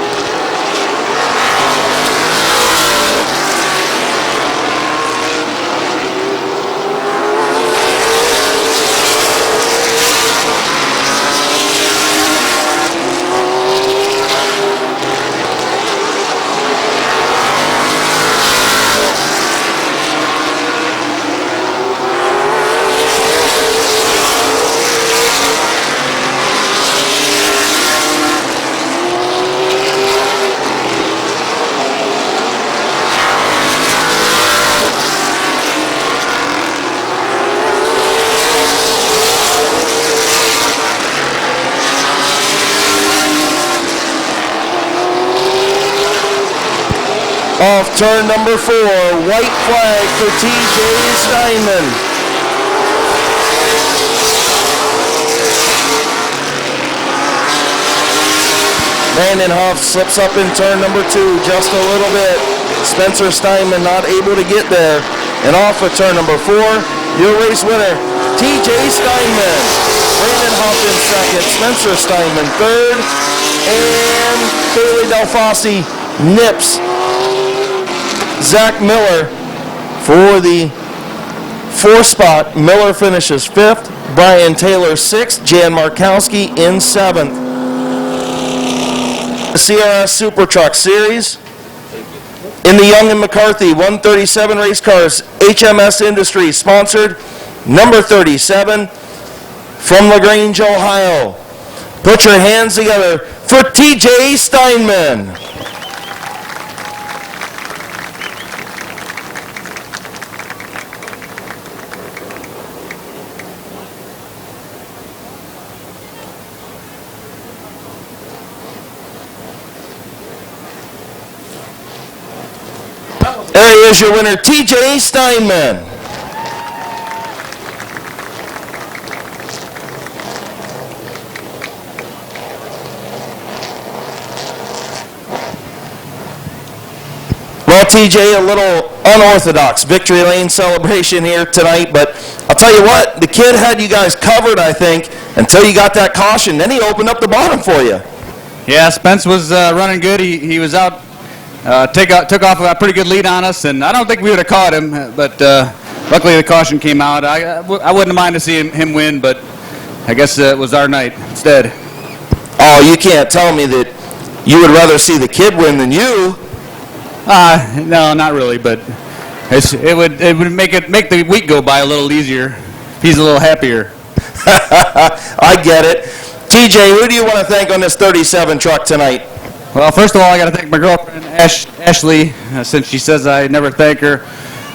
Off turn number 4, white flag for TJ Steinman. Brandon Hoff slips up in turn number 2 just a little bit. Spencer Steinman not able to get there. And off of turn number 4, your race winner, TJ Steinman. Brandon Hoff in second, Spencer Steinman third, and Bailey Delfossi nips Zach Miller for the 4th spot. Miller finishes 5th, Brian Taylor 6th, Jan Markowski in 7th. The CRS Super Truck Series. In the Young and McCarthy 137 race cars, HMS Industries sponsored, number 37 from LaGrange, Ohio. Put your hands together for TJ Steinman. There he is, your winner, TJ Steinman. Well, TJ, a little unorthodox victory lane celebration here tonight, but I'll tell you what, the kid had you guys covered, I think, until you got that caution. Then he opened up the bottom for you. Yeah, Spence was running good. He was out, took off a pretty good lead on us, and I don't think we would have caught him, but luckily the caution came out. I wouldn't mind to see him win, but I guess it was our night instead. Oh, you can't tell me that you would rather see the kid win than you. No, not really, but it would make the week go by a little easier. He's a little happier. I get it. TJ, who do you want to thank on this 37 truck tonight? Well, first of all, I got to thank my girlfriend, Ashley, since she says I never thank her.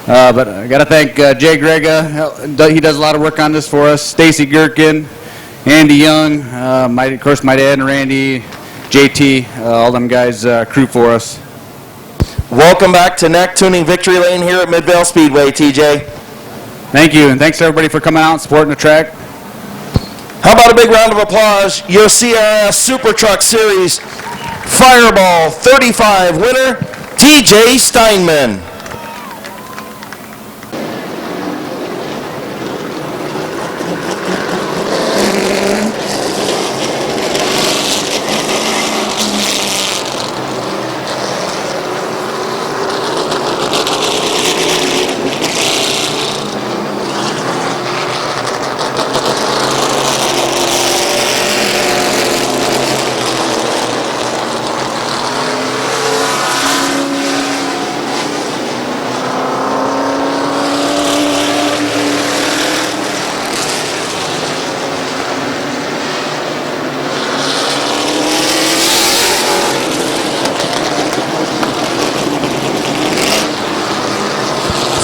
But I got to thank Jay Grega. He does a lot of work on this for us. Stacy Gherkin, Andy Young, of course my dad and Randy, JT, all them guys crew for us. Welcome back to Neck Tuning Victory Lane here at Midvale Speedway, TJ. Thank you, and thanks to everybody for coming out and supporting the track. How about a big round of applause? Your CRS Super Truck Series Fireball 35 winner, TJ Steinman.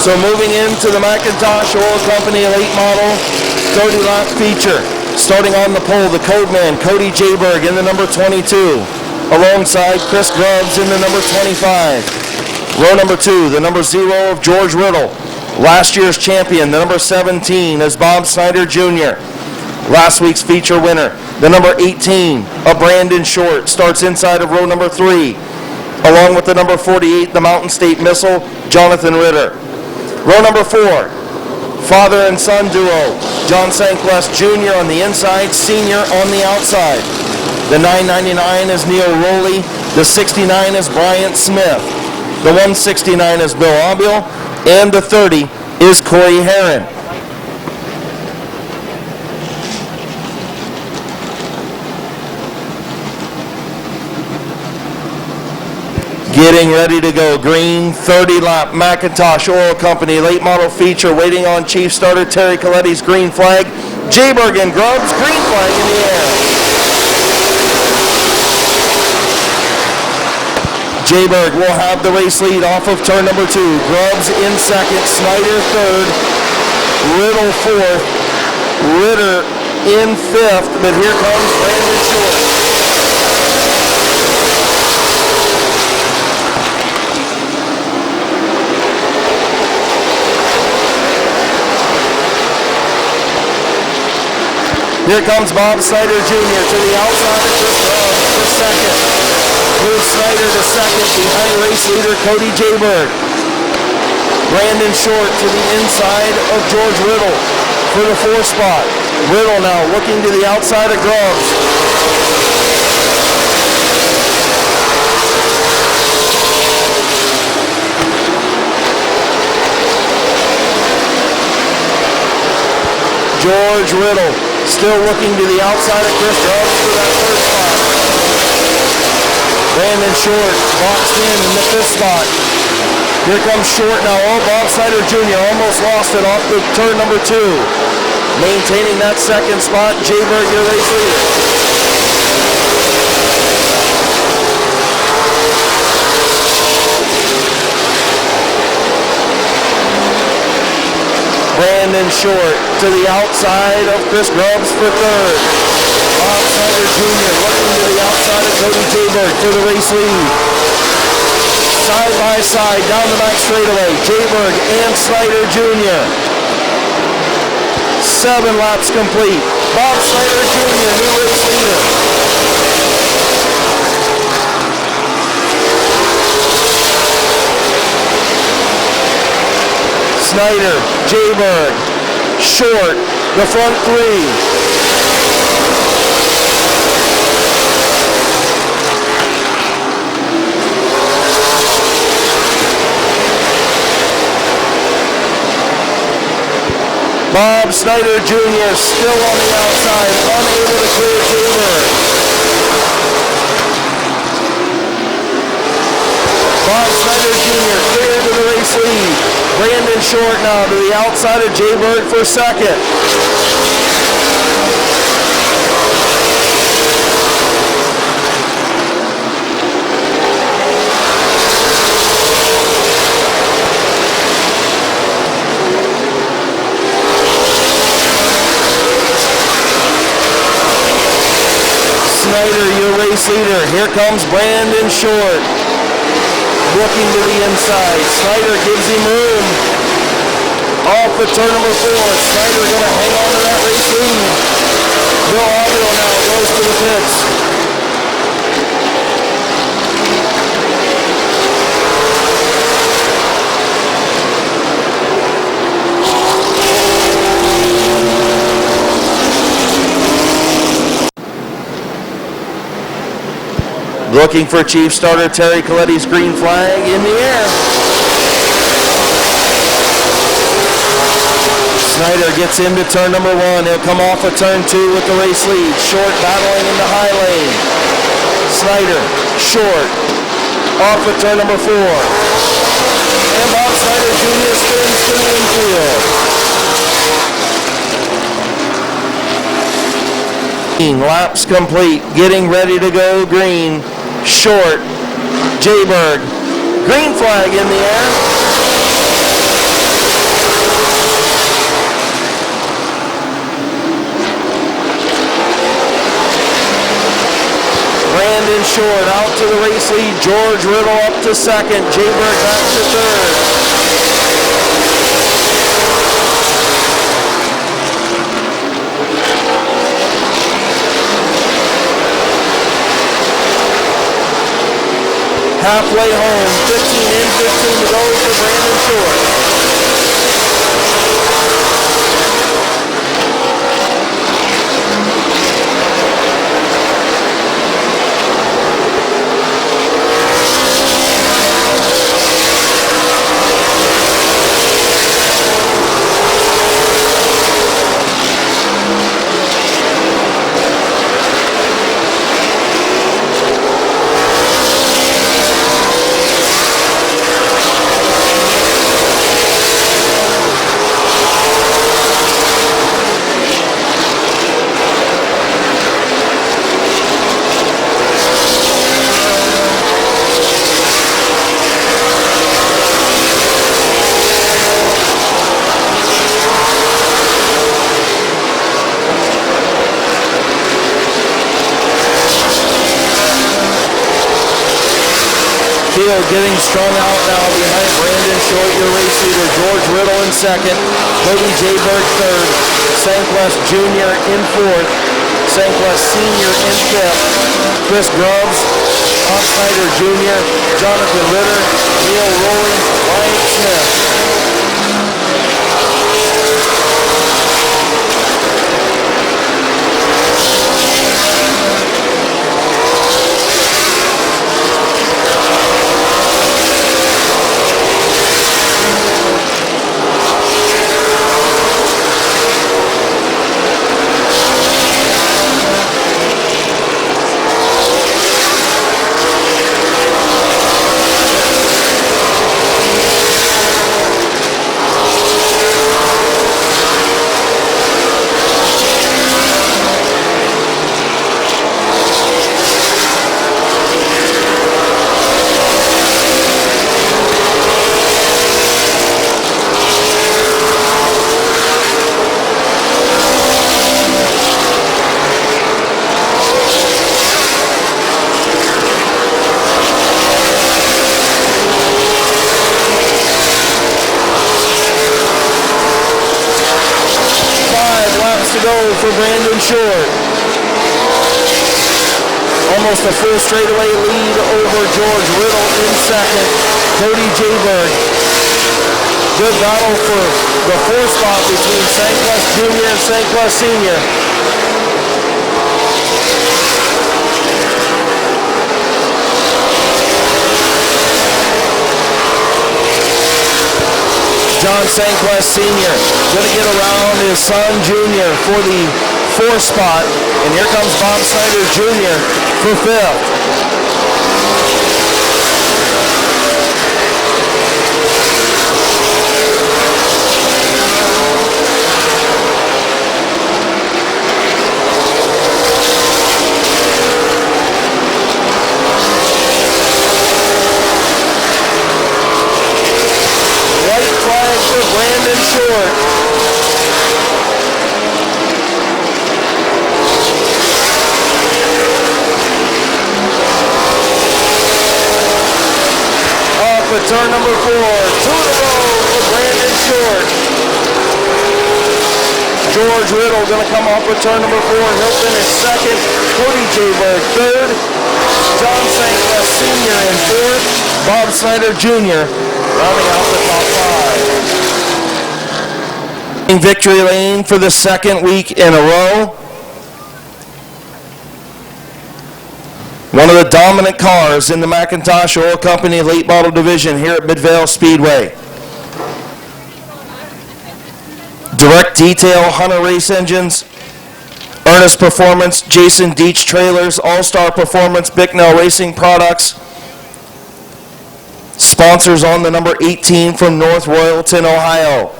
So moving into the McIntosh Oil Company late model 30-lap feature. Starting on the pole, the code man, Cody Jayberg in the number 22. Alongside Chris Grubbs in the number 25. Row number 2, the number 0 of George Riddle. Last year's champion, the number 17, is Bob Snyder Jr. Last week's feature winner, the number 18 of Brandon Short, starts inside of row number 3. Along with the number 48, the Mountain State Missile, Jonathan Ritter. Row number 4, father and son duo, John Sanquest Jr. on the inside, Senior on the outside. The 999 is Neil Rowley, the 69 is Bryant Smith, the 169 is Bill Abiel, and the 30 is Corey Herron. Getting ready to go, green 30-lap McIntosh Oil Company late model feature, waiting on Chief Starter Terry Coletti's green flag. Jayberg and Grubbs, green flag in the air. Jayberg will have the race lead off of turn number 2. Grubbs in second, Snyder third, Riddle fourth, Ritter in fifth, but here comes Brandon Short. Here comes Bob Snyder Jr. to the outside of Chris Grubbs for second. Moves Snyder to second behind race leader Cody Jayberg. Brandon Short to the inside of George Riddle for the 4th spot. Riddle now looking to the outside of Grubbs. George Riddle still looking to the outside of Chris Grubbs for that 3rd spot. Brandon Short boxed in the 5th spot. Here comes Short now. Oh, Bob Snyder Jr. almost lost it off the turn number 2. Maintaining that 2nd spot, Jayberg, your race leader. Brandon Short to the outside of Chris Grubbs for 3rd. Bob Snyder Jr. looking to the outside of Cody Jayberg for the race lead. Side by side down the back straightaway, Jayberg and Snyder Jr. 7 laps complete. Bob Snyder Jr., new race leader. Snyder, Jayberg, Short, the front 3. Bob Snyder Jr. still on the outside, unable to clear Jayberg. Bob Snyder Jr. clear to the race lead. Brandon Short now to the outside of Jayberg for 2nd. Snyder, your race leader. Here comes Brandon Short. Looking to the inside. Snyder gives him room. Off of turn number 4. Snyder going to hang on to that race lead. Bill Avio now goes to the pits. Looking for Chief Starter Terry Coletti's green flag in the air. Snyder gets into turn number 1. He'll come off of turn 2 with the race lead. Short battling in the high lane. Snyder, Short, off of turn number 4. And Bob Snyder Jr. spins to the infield. Laps complete, getting ready to go green. Short, Jayberg, green flag in the air. Brandon Short out to the race lead. George Riddle up to 2nd. Jayberg back to 3rd. Halfway home, 15 in, 15 to go for Brandon Short. Field getting strung out now behind Brandon Short, your race leader. George Riddle in second. Cody Jayberg third. Sanquest Jr. in fourth. Sanquest Sr. in fifth. Chris Grubbs, Tom Snyder Jr., Jonathan Ritter, Neil Rowley, Ryan Smith. 5 laps to go for Brandon Short. Almost a full straightaway lead over George Riddle in second. Cody Jayberg. Good battle for the fourth spot between Sanquest Jr. and Sanquest Sr. John Sanquest Sr. going to get around his son Jr. for the fourth spot. And here comes Bob Snyder Jr. for fifth. Brandon Short. Off at turn number 4. 2 in a row for Brandon Short. George Riddle going to come off at turn number 4. He'll finish second. Cody Jayberg third. John Sanquest Sr. in fourth. Bob Snyder Jr. rounding out the top 5. Victory lane for the second week in a row. One of the dominant cars in the McIntosh Oil Company late model division here at Midvale Speedway. Direct Detail Hunter Race Engines, Ernest Performance, Jason Deach Trailers, All-Star Performance, Bicknell Racing Products. Sponsors on the number 18 from North Royalton, Ohio.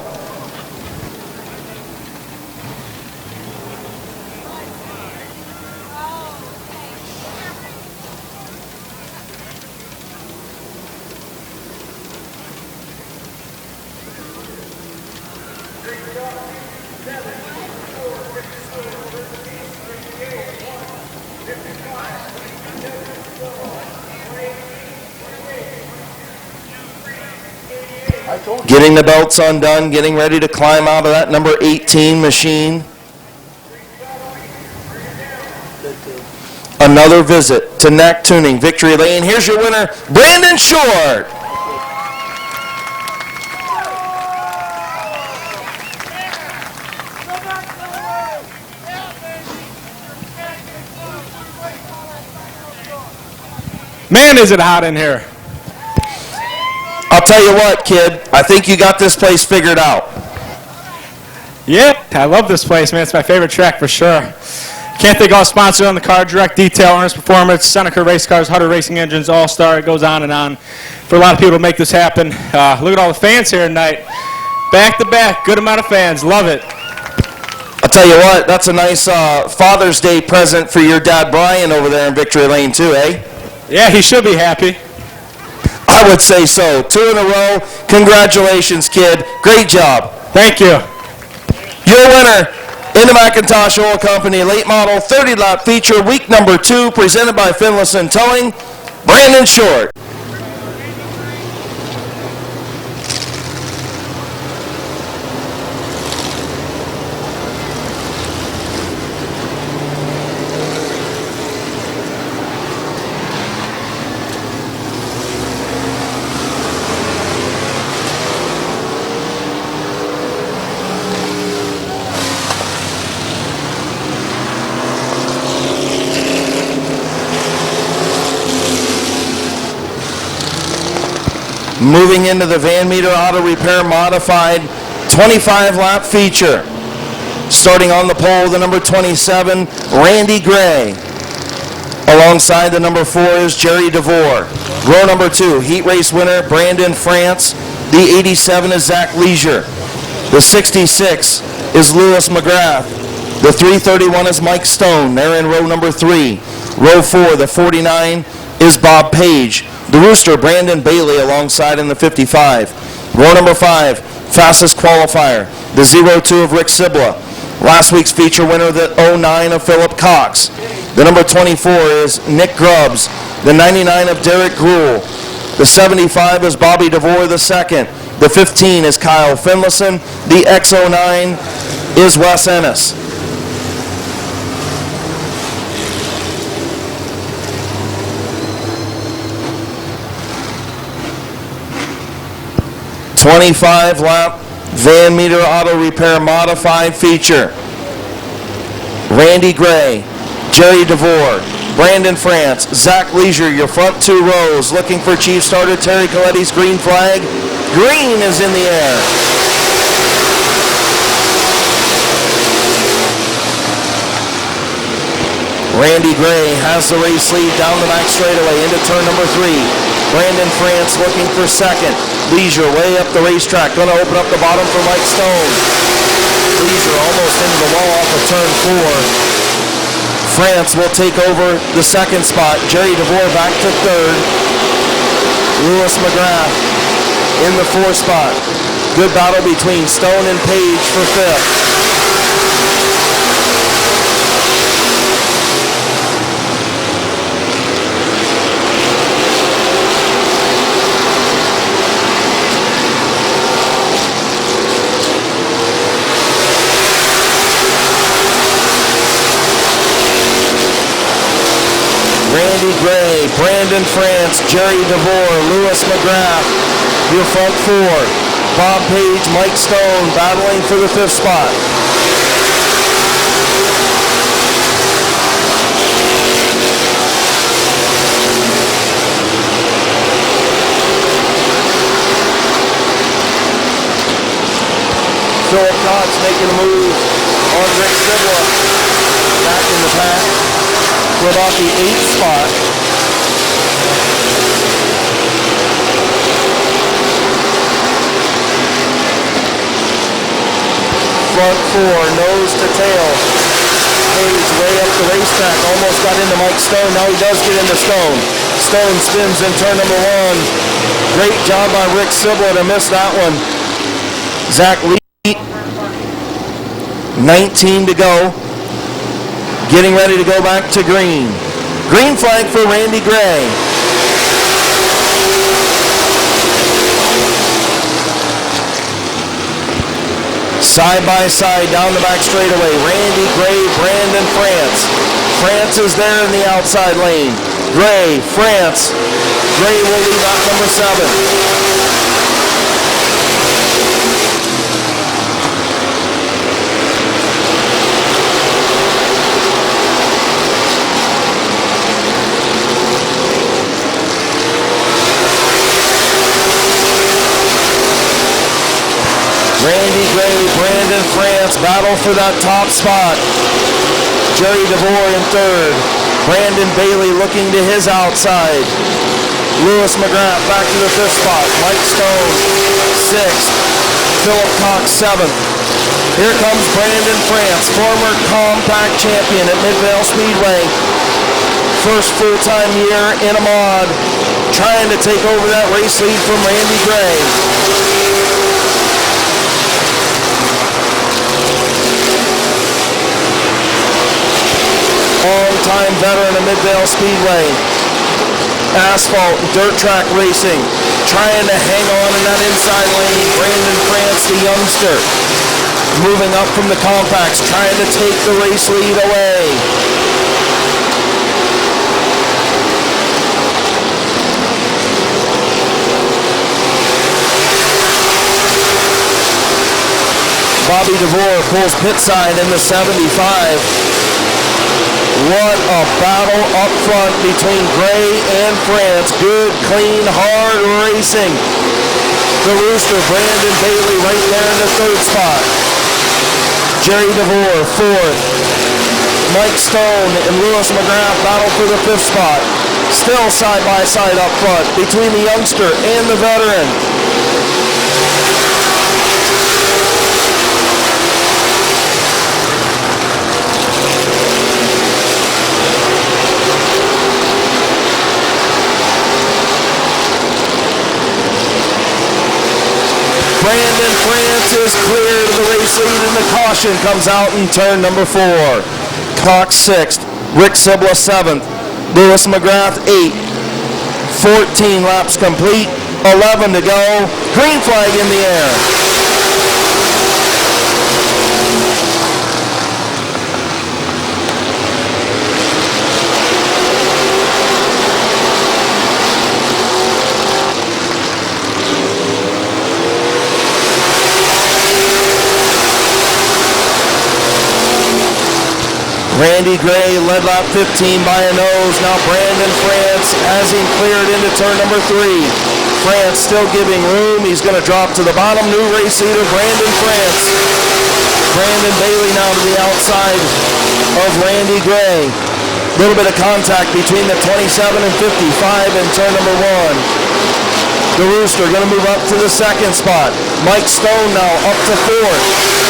Getting the belts undone, getting ready to climb out of that number 18 machine. Another visit to Knack Tuning Victory Lane. Here's your winner, Brandon Short. Man, is it hot in here. I'll tell you what, kid, I think you got this place figured out. Yeah, I love this place, man. It's my favorite track for sure. Can't thank all sponsors on the car, Direct Detail, Ernest Performance, Seneca Race Cars, Hunter Racing Engines, All-Star. It goes on and on. For a lot of people to make this happen. Look at all the fans here tonight. Back to back, good amount of fans. Love it. I'll tell you what, that's a nice Father's Day present for your dad, Brian, over there in Victory Lane, too, eh? Yeah, he should be happy. I would say so. 2 in a row. Congratulations, kid. Great job. Thank you. Your winner in the McIntosh Oil Company late model 30-lap feature, week number 2, presented by Finlayson Towing, Brandon Short. Moving into the Van Meter Auto Repair Modified 25-lap feature. Starting on the pole, the number 27, Randy Gray. Alongside the number 4 is Jerry DeVore. Row number 2, heat race winner, Brandon France. The 87 is Zach Leisure. The 66 is Lewis McGrath. The 331 is Mike Stone. They're in row number 3. Row 4, the 49 is Bob Page. The Rooster, Brandon Bailey, alongside in the 55. Row number 5, fastest qualifier, the 02 of Rick Sibla. Last week's feature winner, the 09 of Philip Cox. The number 24 is Nick Grubbs. The 99 of Derek Gruhl. The 75 is Bobby DeVore II. The 15 is Kyle Finlayson. The X09 is Wes Ennis. "25-lap Van Meter Auto Repair Modified feature. Randy Gray, Jerry DeVore, Brandon France, Zach Leisure, your front 2 rows. Looking for chief starter Terry Coletti's green flag. Green is in the air. Randy Gray has the race lead down the back straightaway into turn number 3. Brandon France looking for second. Leisure way up the racetrack. Going to open up the bottom for Mike Stone. Leisure almost into the wall off of turn 4. France will take over the second spot. Jerry DeVore back to third. Lewis McGrath in the 4th spot. Good battle between Stone and Page for 5th. Randy Gray, Brandon France, Jerry DeVore, Lewis McGrath, your front 4. Bob Page, Mike Stone battling for the 5th spot. Philip Cox making a move on Rick Sibla. Back in the pack for about the 8th spot. Front 4, nose to tail. Page way up the racetrack, almost got into Mike Stone. Now he does get into Stone. Stone spins in turn number 1. Great job by Rick Sibla to miss that one. Zach Lee, 19 to go. Getting ready to go back to green. Green flag for Randy Gray. Side by side down the back straightaway. Randy Gray, Brandon France. France is there in the outside lane. Gray, France. Gray will leave out number 7. Randy Gray, Brandon France battle for that top spot. Jerry DeVore in 3rd. Brandon Bailey looking to his outside. Lewis McGrath back to the 5th spot. Mike Stone 6th. Philip Cox 7th. Here comes Brandon France, former compact champion at Midvale Speedway. First full-time year in a mod, trying to take over that race lead from Randy Gray. Long-time veteran of Midvale Speedway. Asphalt, dirt track racing. Trying to hang on in that inside lane. Brandon France, the youngster. Moving up from the compacts, trying to take the race lead away. Bobby DeVore pulls pit side in the 75. What a battle up front between Gray and France. Good, clean, hard racing. The Rooster, Brandon Bailey right there in the third spot. Jerry DeVore, fourth. Mike Stone and Lewis McGrath battle for the fifth spot. Still side by side up front between the youngster and the veteran. Brandon France is clear to the race lead, and the caution comes out in turn number 4. Cox 6th, Rick Sibla 7th, Lewis McGrath 8th. 14 laps complete, 11 to go. Green flag in the air. Randy Gray led lap 15 by a nose. Now Brandon France has him cleared into turn number 3. France still giving room. He's going to drop to the bottom. New race leader, Brandon France. Brandon Bailey now to the outside of Randy Gray. A little bit of contact between the 27 and 55 in turn number 1. The Rooster going to move up to the second spot. Mike Stone now up to 4th.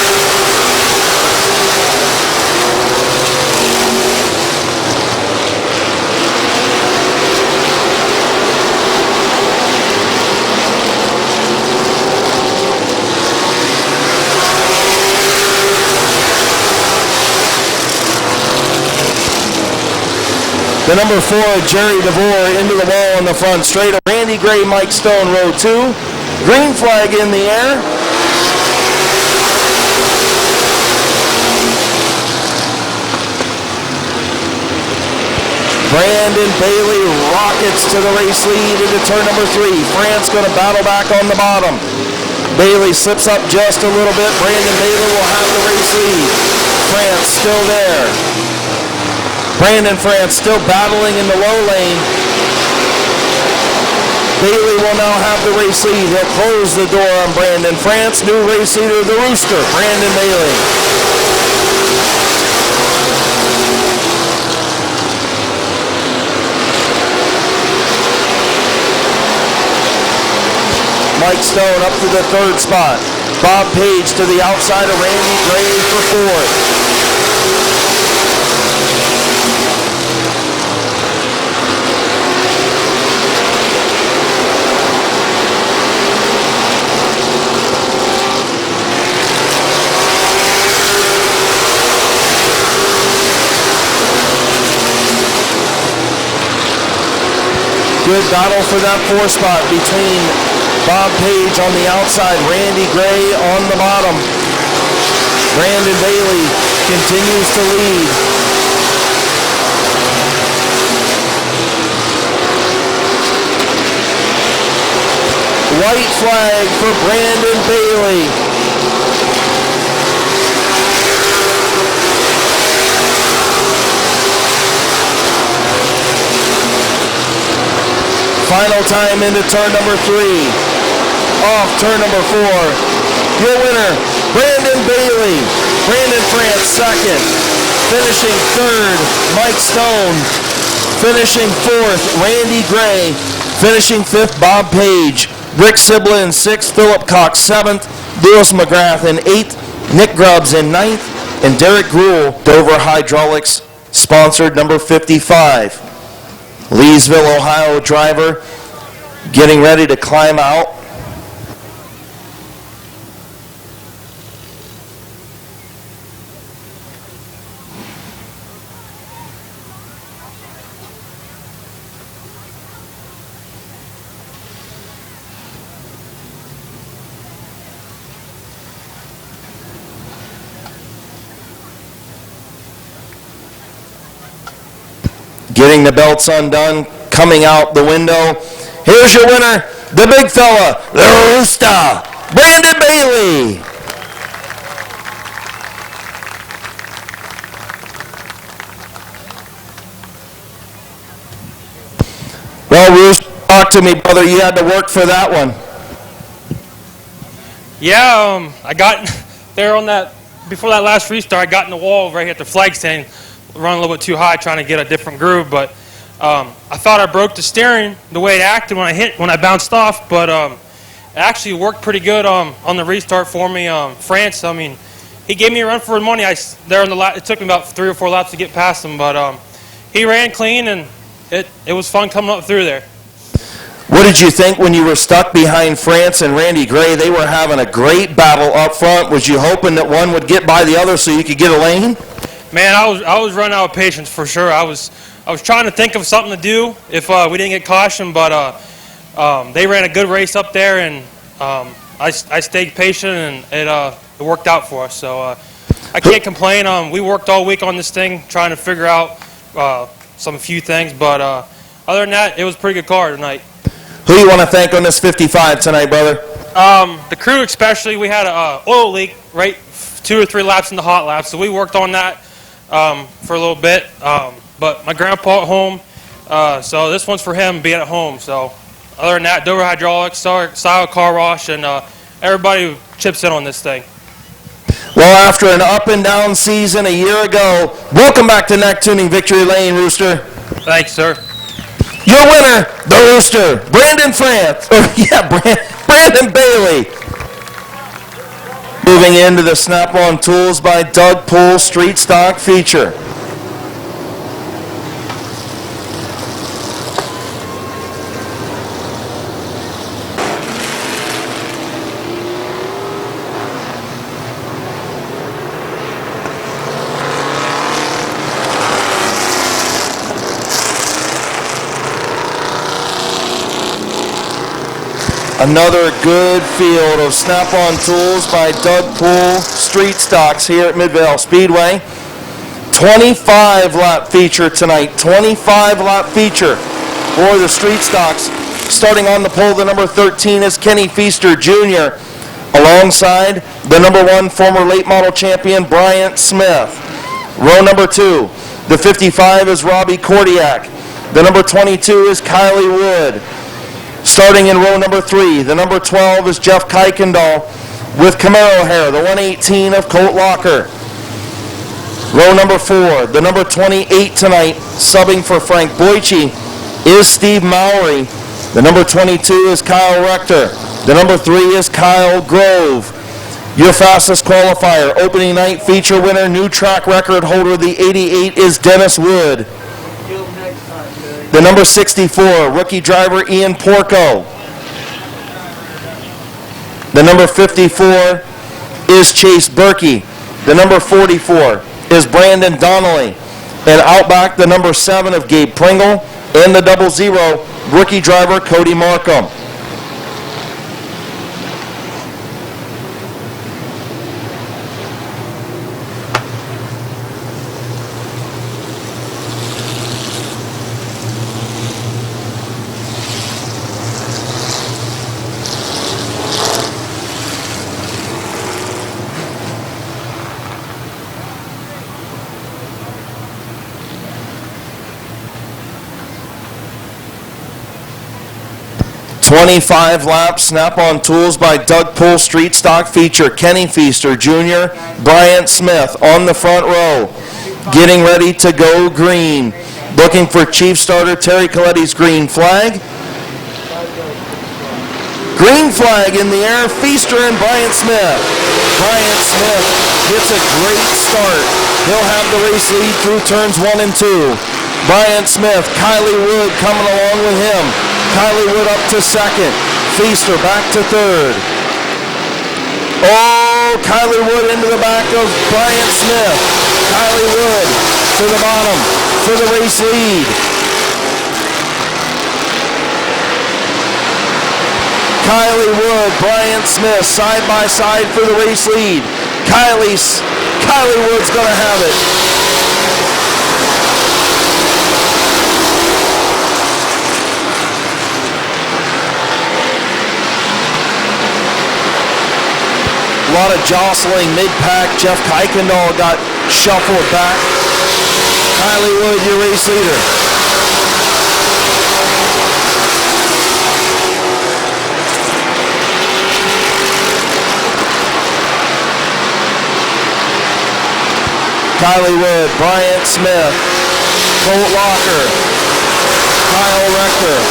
The number 4, Jerry DeVore, into the wall in the front straight. Randy Gray, Mike Stone, row 2. Green flag in the air. Brandon Bailey rockets to the race lead into turn number 3. France going to battle back on the bottom. Bailey slips up just a little bit. Brandon Bailey will have the race lead. France still there. Brandon France still battling in the low lane. Bailey will now have the race lead. He'll close the door on Brandon France. New race leader, the Rooster, Brandon Bailey. Mike Stone up to the third spot. Bob Page to the outside of Randy Gray for 4th. Good battle for that 4th spot between Bob Page on the outside, Randy Gray on the bottom. Brandon Bailey continues to lead. White flag for Brandon Bailey. Final time into turn number 3. Off turn number 4. Your winner, Brandon Bailey. Brandon France second. Finishing third, Mike Stone. Finishing 4th, Randy Gray. Finishing 5th, Bob Page. Rick Sibla in 6th, Philip Cox 7th, Lewis McGrath in 8th, Nick Grubbs in 9th, and Derek Gruhl, Dover Hydraulics, sponsored number 55. Leesville, Ohio driver getting ready to climb out. Getting the belts undone, coming out the window. Here's your winner, the big fella, the Rooster, Brandon Bailey. Well, Roost, talk to me, brother. You had to work for that one. Yeah, I got there on that, before that last restart, I got in the wall right here at the flag stand, running a little bit too high, trying to get a different groove, but I thought I broke the steering the way it acted when I bounced off, but it actually worked pretty good on the restart for me. France, I mean, he gave me a run for his money. It took me about 3 or 4 laps to get past him, but he ran clean, and it was fun coming up through there. What did you think when you were stuck behind France and Randy Gray? They were having a great battle up front. Was you hoping that one would get by the other so you could get a lane? Man, I was running out of patience for sure. I was trying to think of something to do if we didn't get caution, but they ran a good race up there, and I stayed patient, and it worked out for us. So I can't complain. We worked all week on this thing, trying to figure out a few things, but other than that, it was a pretty good car tonight. Who do you want to thank on this 55 tonight, brother? The crew especially. We had an oil leak right 2 or 3 laps in the hot lap, so we worked on that for a little bit. But my grandpa at home, so this one's for him being at home. So other than that, Dover Hydraulics, Style Car Wash, and everybody who chips in on this thing. Well, after an up and down season a year ago, welcome back to Neck Tuning Victory Lane, Rooster. Thanks, sir. Your winner, the Rooster, Brandon Bailey. Moving into the Snap-on Tools by Doug Poole Street Stock feature. Another good field of Snap-on Tools by Doug Poole Street Stocks here at Midvale Speedway. 25-lap feature tonight. 25-lap feature for the Street Stocks. Starting on the pole, the number 13 is Kenny Feaster Jr. Alongside the number 1 former late model champion, Bryant Smith. Row number 2, the 55 is Robbie Kordiak. The number 22 is Kylie Wood. Starting in row number 3, the number 12 is Jeff Kuykendall with Camaro hair, the 118 of Colt Locker. Row number 4, the number 28 tonight, subbing for Frank Boyce, is Steve Mowry. The number 22 is Kyle Rector. The number 3 is Kyle Grove. Your fastest qualifier, opening night feature winner, new track record holder, the 88 is Dennis Wood. The number 64, rookie driver Ian Porco. The number 54 is Chase Berkey. The number 44 is Brandon Donnelly. And out back, the number 7 of Gabe Pringle and the 00, rookie driver Cody Markham. "25 laps, Snap-on Tools by Doug Poole Street Stock feature, Kenny Feaster Jr., Bryant Smith on the front row, getting ready to go green. Looking for Chief Starter Terry Coletti's green flag. Green flag in the air, Feaster and Bryant Smith. Bryant Smith gets a great start. He'll have the race lead through turns 1 and 2. Bryant Smith, Kylie Wood coming along with him. Kylie Wood up to second. Feaster back to third. Oh, Kylie Wood into the back of Bryant Smith. Kylie Wood to the bottom for the race lead. Kylie Wood, Bryant Smith, side by side for the race lead. Kylie Wood's going to have it. A lot of jostling mid-pack. Jeff Kuykendall got shuffled back. Kylie Wood, your race leader. Kylie Wood, Bryant Smith, Colt Locker, Kyle Rector.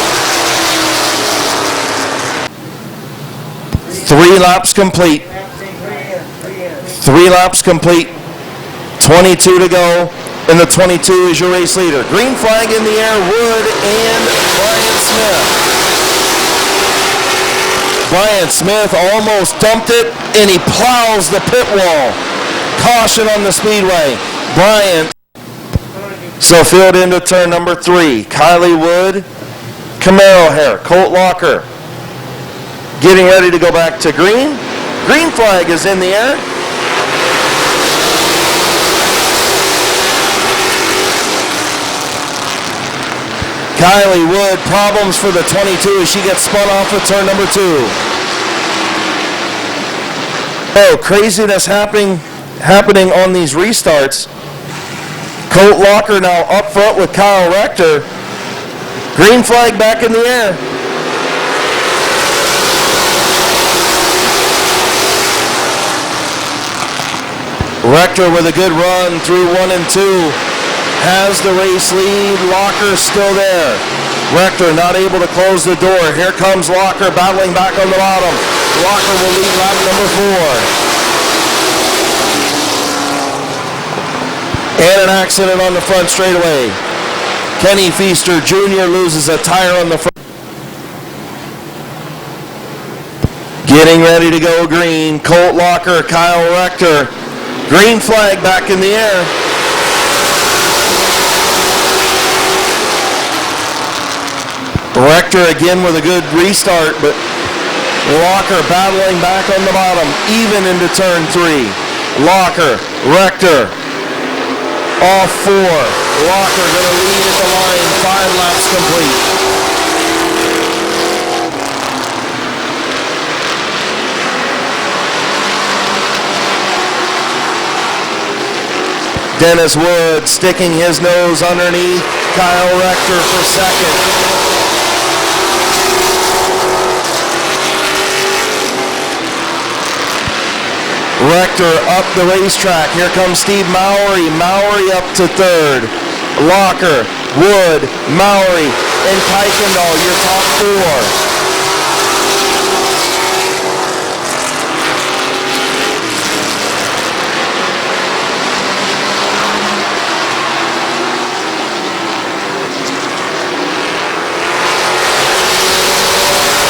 3 laps complete. 3 laps complete. 22 to go. And the 22 is your race leader. Green flag in the air, Wood and Bryant Smith. Bryant Smith almost dumped it, and he plows the pit wall. Caution on the speedway. Bryant. So field into turn number 3. Kylie Wood, Camaro hair, Colt Locker. Getting ready to go back to green. Green flag is in the air. Kylie Wood, problems for the 22 as she gets spun off of turn number 2. Oh, craziness happening on these restarts. Colt Locker now up front with Kyle Rector. Green flag back in the air. Rector with a good run through 1 and 2. Has the race lead. Locker still there. Rector not able to close the door. Here comes Locker battling back on the bottom. Locker will lead lap number 4. And an accident on the front straightaway. Kenny Feaster Jr. loses a tire on the front. Getting ready to go green. Colt Locker, Kyle Rector. Green flag back in the air. Rector again with a good restart, but Locker battling back on the bottom, even into turn 3. Locker, Rector, off 4. Locker going to lead at the line, 5 laps complete. Dennis Wood sticking his nose underneath Kyle Rector for second. Rector up the racetrack. Here comes Steve Mowry. Mowry up to 3rd. Locker, Wood, Mowry, and Kuykendall, your top 4.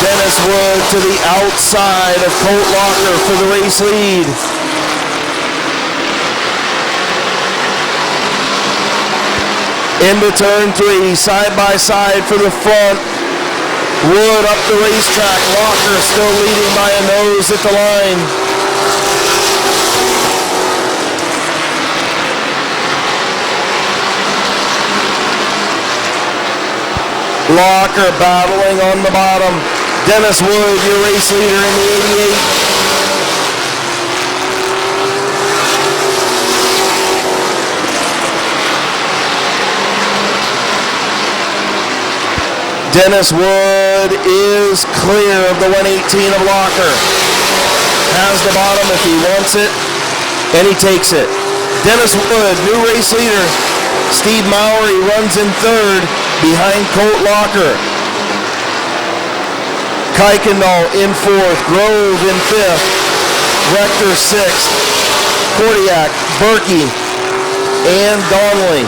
Dennis Wood to the outside of Colt Locker for the race lead. Into turn 3, side by side for the front. Wood up the racetrack. Locker still leading by a nose at the line. Locker battling on the bottom. Dennis Wood, your race leader in the 88. Dennis Wood is clear of the 118 of Locker. Has the bottom if he wants it, and he takes it. Dennis Wood, new race leader. Steve Mowry runs in 3rd behind Colt Locker. Kuykendall in 4th, Grove in 5th, Rector 6th, Kordiak, Berkey, and Donnelly.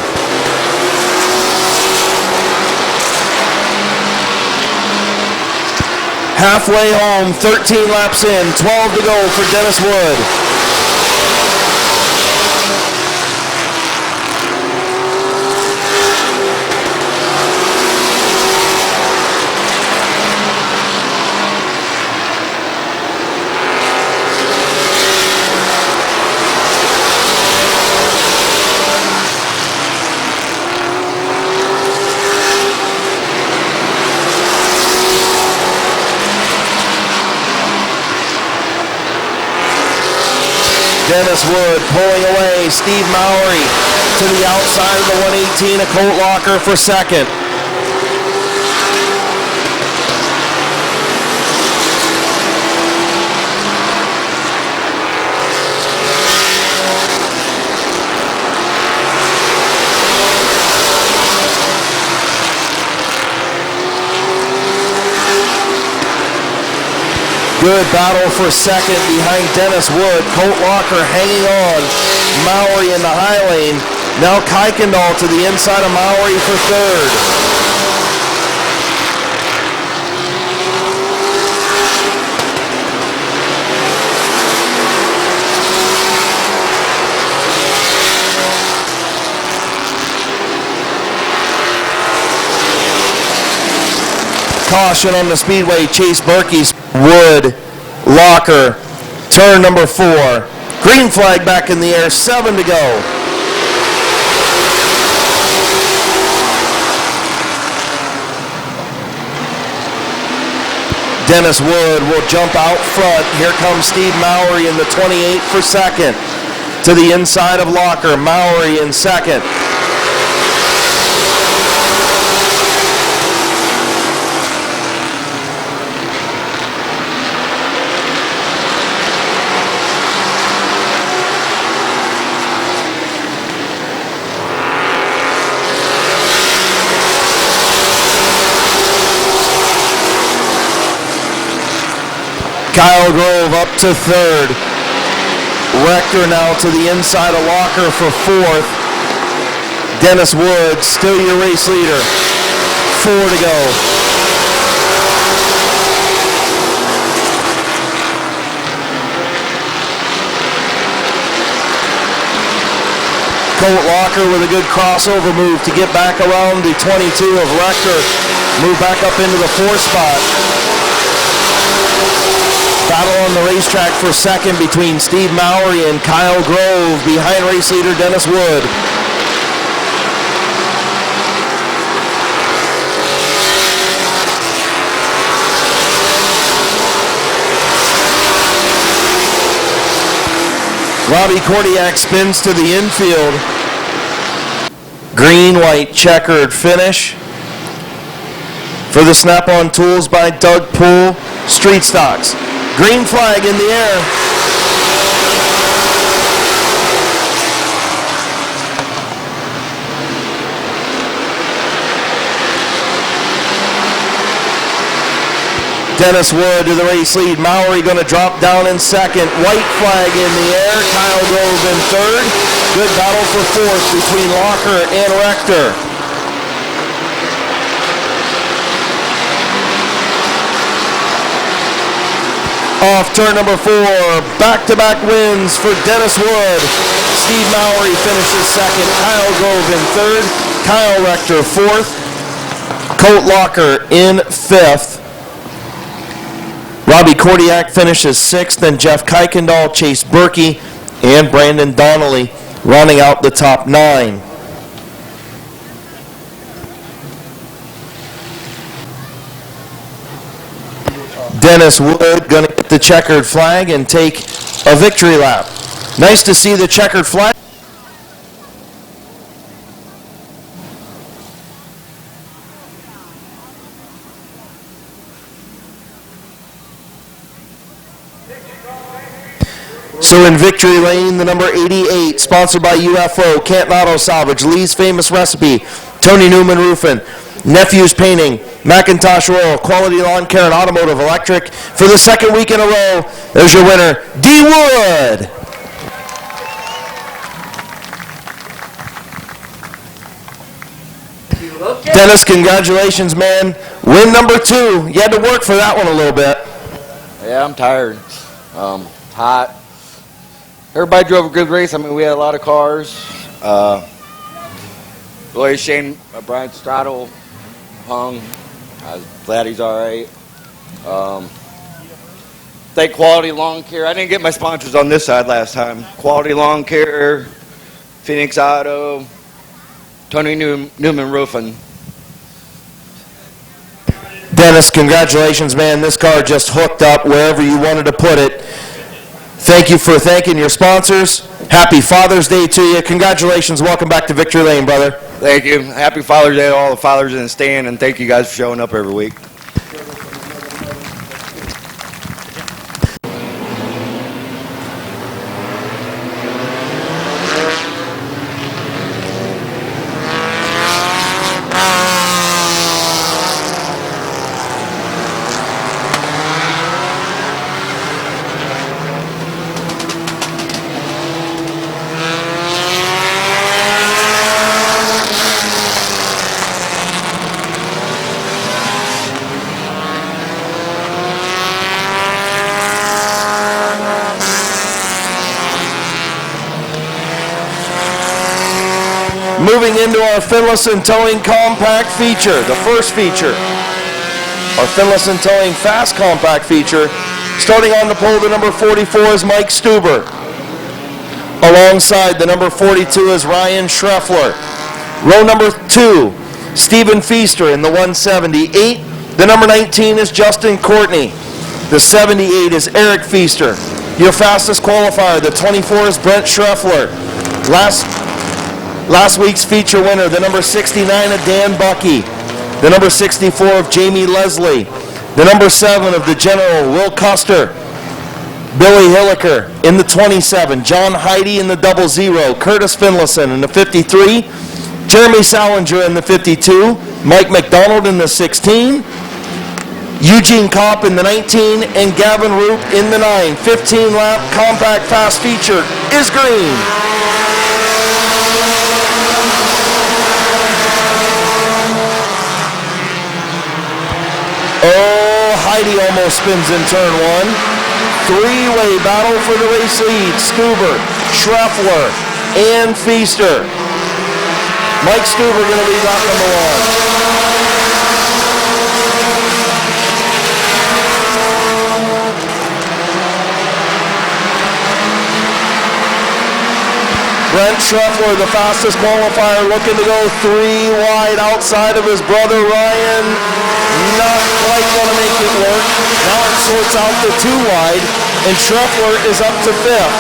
Halfway home, 13 laps in, 12 to go for Dennis Wood. Dennis Wood pulling away. Steve Mowry to the outside of the 118 of Colt Locker for second. Good battle for second behind Dennis Wood. Colt Locker hanging on. Maury in the high lane. Now Kuykendall to the inside of Maury for third. Caution on the speedway. Chase Berkey's Wood, Locker, turn number 4. Green flag back in the air, 7 to go. Dennis Wood will jump out front. Here comes Steve Maury in the 28 for second. To the inside of Locker, Maury in second. Kyle Grove up to third. Rector now to the inside of Locker for fourth. Dennis Wood, still your race leader. 4 to go. Colt Locker with a good crossover move to get back around the 22 of Rector. Move back up into the 4th spot. Battle on the racetrack for second between Steve Maury and Kyle Grove behind race leader Dennis Wood. Robbie Kordiak spins to the infield. Green, white, checkered finish. For the snap-on tools by Doug Poole, Street Stocks. Green flag in the air. Dennis Wood to the race lead. Maury going to drop down in second. White flag in the air. Kyle Grove in third. Good battle for fourth between Locker and Rector. Off turn number 4, back-to-back wins for Dennis Wood. Steve Maury finishes second, Kyle Grove in third, Kyle Rector fourth, Colt Locker in fifth. Robbie Kordiak finishes sixth, and Jeff Kuykendall, Chase Berkey, and Brandon Donnelly rounding out the top 9. Dennis Wood going to get the checkered flag and take a victory lap. Nice to see the checkered flag. So in victory lane, the number 88, sponsored by UFO, Canton Auto Salvage, Lee's Famous Recipe, Tony Newman Roofing, Nephew's Painting, McIntosh Oil, Quality Lawn Care and Automotive Electric. For the second week in a row, there's your winner, D. Wood. Dennis, congratulations, man. Win number 2. You had to work for that one a little bit. Yeah, I'm tired. Hot. Everybody drove a good race. I mean, we had a lot of cars. Really shame Brian Straddle hung. I was glad he's all right. Thank Quality Lawn Care. I didn't get my sponsors on this side last time. Quality Lawn Care, Phoenix Auto, Tony Newman Roofing. Dennis, congratulations, man. This car just hooked up wherever you wanted to put it. Thank you for thanking your sponsors. Happy Father's Day to you. Congratulations. Welcome back to Victory Lane, brother. Thank you. Happy Father's Day to all the fathers in the stand, and thank you guys for showing up every week. into our Finlayson Towing Compact feature, the first feature. Our Finlayson Towing Fast Compact feature. Starting on the pole, the number 44 is Mike Stuber. Alongside the number 42 is Ryan Schreffler. Row number 2, Stephen Feaster in the 178. The number 19 is Justin Courtney. The 78 is Eric Feaster. Your fastest qualifier, the 24 is Brent Schreffler. Last week's feature winner, the number 69 of Dan Bucky. The number 64 of Jamie Leslie. The number 7 of the General, Will Custer. Billy Hilliker in the 27. John Heidi in the 00. Curtis Finlayson in the 53. Jeremy Salinger in the 52. Mike McDonald in the 16. Eugene Kopp in the 19. And Gavin Roop in the 9. 15-lap compact fast feature is green. Oh, Heidi almost spins in turn 1. Three-way battle for the race lead. Stuber, Schreffler, and Feaster. Mike Stuber going to lead lap number 1. Brent Schreffler, the fastest qualifier, looking to go 3 wide outside of his brother Ryan. Not quite going to make it work. Now it sorts out the 2 wide, and Schreffler is up to 5th.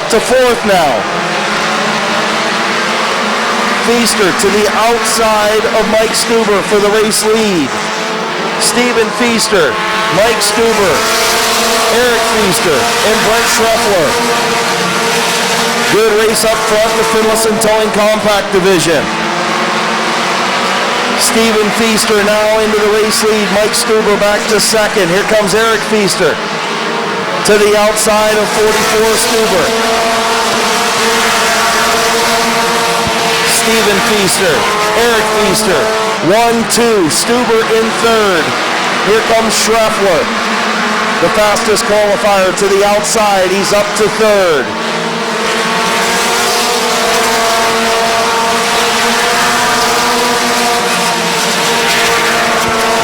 Up to 4th now. Feaster to the outside of Mike Stuber for the race lead. Stephen Feaster, Mike Stuber, Eric Feaster, and Brent Schreffler. Good race up front in the Finlayson Towing Compact Division. Stephen Feaster now into the race lead. Mike Stuber back to 2nd. Here comes Eric Feaster to the outside of 44 Stuber. Stephen Feaster, Eric Feaster, 1-2. Stuber in 3rd. Here comes Schreffler, the fastest qualifier to the outside. He's up to 3rd.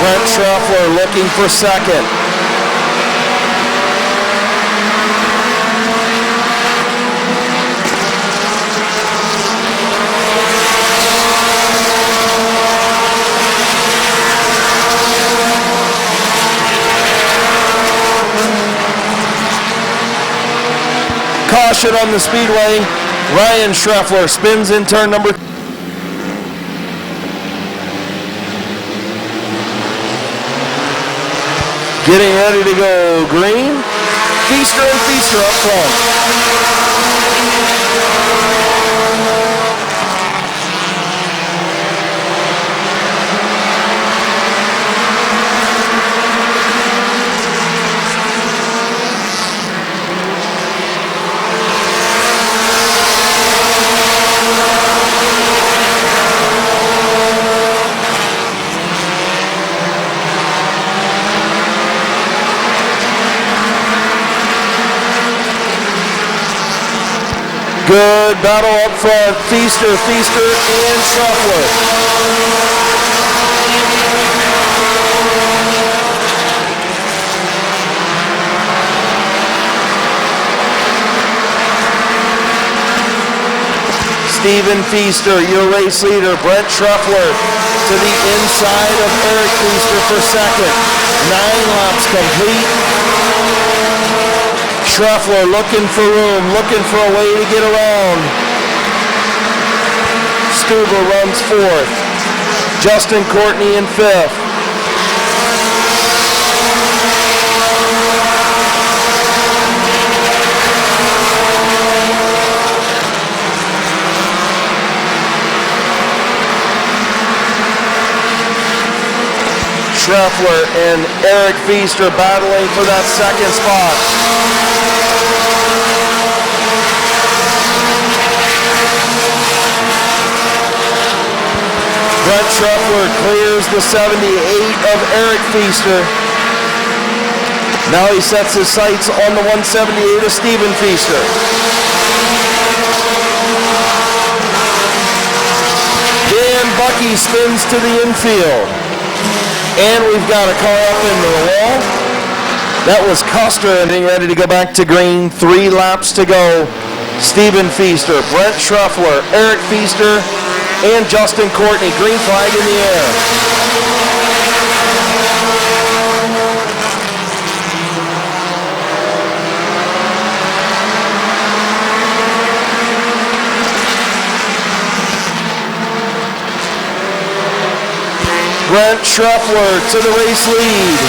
Brent Schreffler looking for 2nd. Caution on the speedway. Ryan Schreffler spins in turn number 3. Getting ready to go green. Feaster and Feaster up front. Good battle up front. Feaster, and Schreffler. Stephen Feaster, your race leader. Brent Schreffler to the inside of Eric Feaster for 2nd. 9 laps complete. Schreffler looking for room, looking for a way to get around. Stuber runs 4th. Justin Courtney in 5th. Schreffler and Eric Feaster battling for that 2nd spot. Brent Schreffler clears the 78 of Eric Feaster. Now he sets his sights on the 178 of Stephen Feaster. Bucky spins to the infield. And we've got a car up into the wall. That was Custer getting ready to go back to green. 3 laps to go. Stephen Feaster, Brent Schruffler, Eric Feaster, and Justin Courtney. Green flag in the air. Brent Schruffler to the race lead.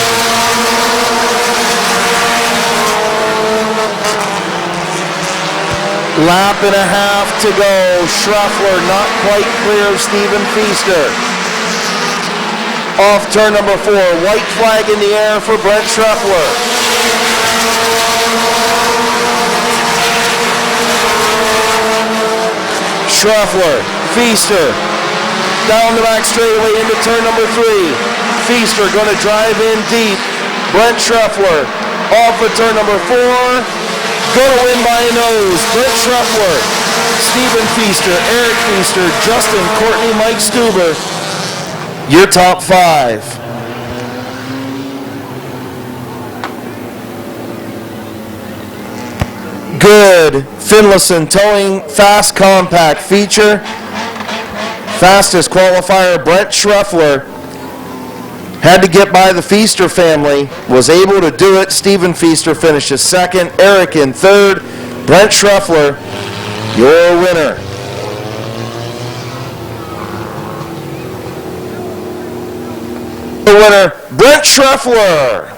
Lap and a half to go. Schruffler not quite clear of Stephen Feaster. Off turn number 4. White flag in the air for Brent Schruffler. Schruffler, Feaster, down the back straightaway into turn number 3. Feaster going to drive in deep. Brent Schruffler off of turn number 4. Going to win by a nose. Brent Schruffler, Stephen Feaster, Eric Feaster, Justin Courtney, Mike Stuber. Your top 5. Good. Finlayson Towing Fast Compact feature. Fastest qualifier, Brent Schruffler. Had to get by the Feaster family. Was able to do it. Stephen Feaster finishes 2nd. Eric in 3rd. Brent Schruffler, your winner. The winner, Brent Schruffler.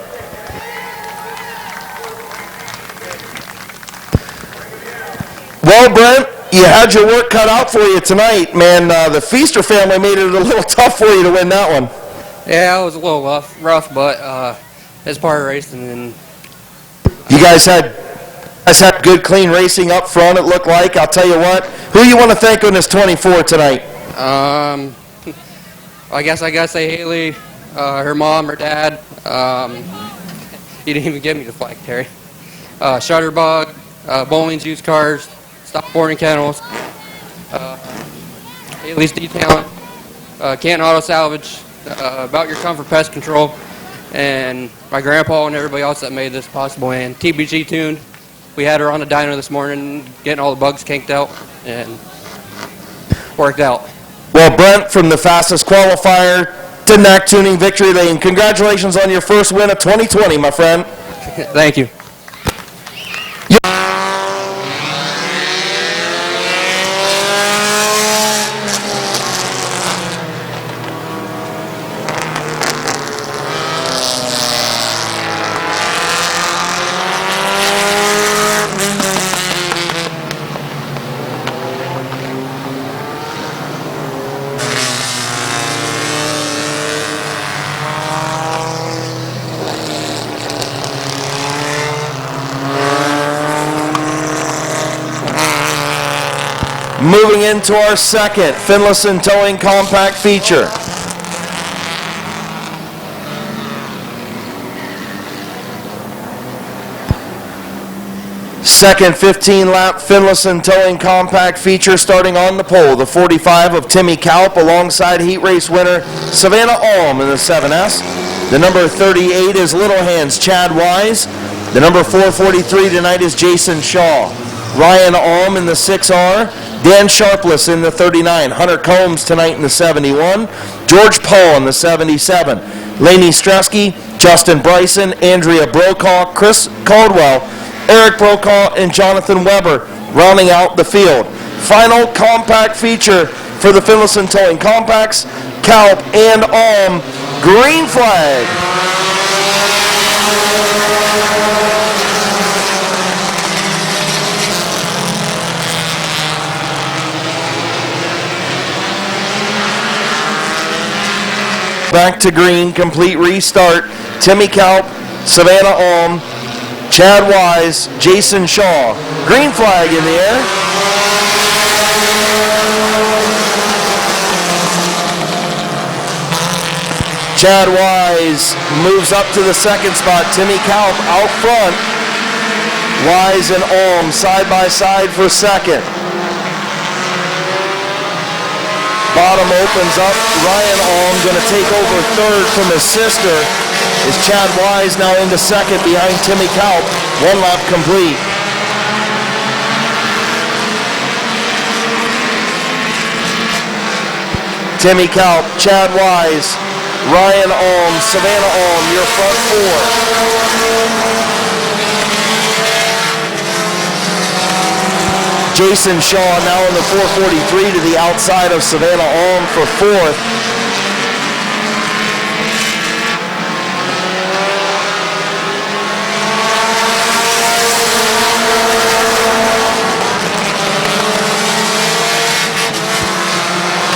Well, Brent, you had your work cut out for you tonight, man. The Feaster family made it a little tough for you to win that one. Yeah, it was a little rough, but it's part of racing. And you guys had good, clean racing up front, it looked like. I'll tell you what. Who you want to thank on this 24 tonight? I guess I got to say Haley, her mom, her dad. You didn't even give me the flag, Terry. Shutterbug, Bowling's Used Cars, Stop Boarding Kennels, Haley's Detailing, Canton Auto Salvage, About Your Comfort Pest Control, and my grandpa and everybody else that made this possible, and TBG Tuned. We had her on the dyno this morning, getting all the bugs kinked out, and worked out. Well, Brent, from the fastest qualifier to NAC Tuning Victory Lane, congratulations on your first win of 2020, my friend. Thank you. Moving into our second Finlayson Towing Compact feature. Second 15-lap Finlayson Towing Compact feature starting on the pole. The 45 of Timmy Kalp alongside heat race winner Savannah Alm in the 7S. The number 38 is Little Hands Chad Wise. The number 443 tonight is Jason Shaw. Ryan Alm in the 6R. Dan Sharpless in the 39. Hunter Combs tonight in the 71. George Paul in the 77. Laney Stresky, Justin Bryson, Andrea Brokaw, Chris Caldwell, Eric Brokaw, and Jonathan Weber rounding out the field. Final compact feature for the Finlayson Towing Compacts, Kalp and Alm. Green flag. Back to green, complete restart. Timmy Kalp, Savannah Alm, Chad Wise, Jason Shaw. Green flag in the air. Chad Wise moves up to the second spot. Timmy Kalp out front. Wise and Alm side by side for second. bottom opens up. Ryan Alm going to take over third from his sister. Is Chad Wise now into second behind Timmy Kaup. 1 lap complete. Timmy Kaup, Chad Wise, Ryan Alm, Savannah Alm, your front four. Jason Shaw now in the 443 to the outside of Savannah Alm for fourth.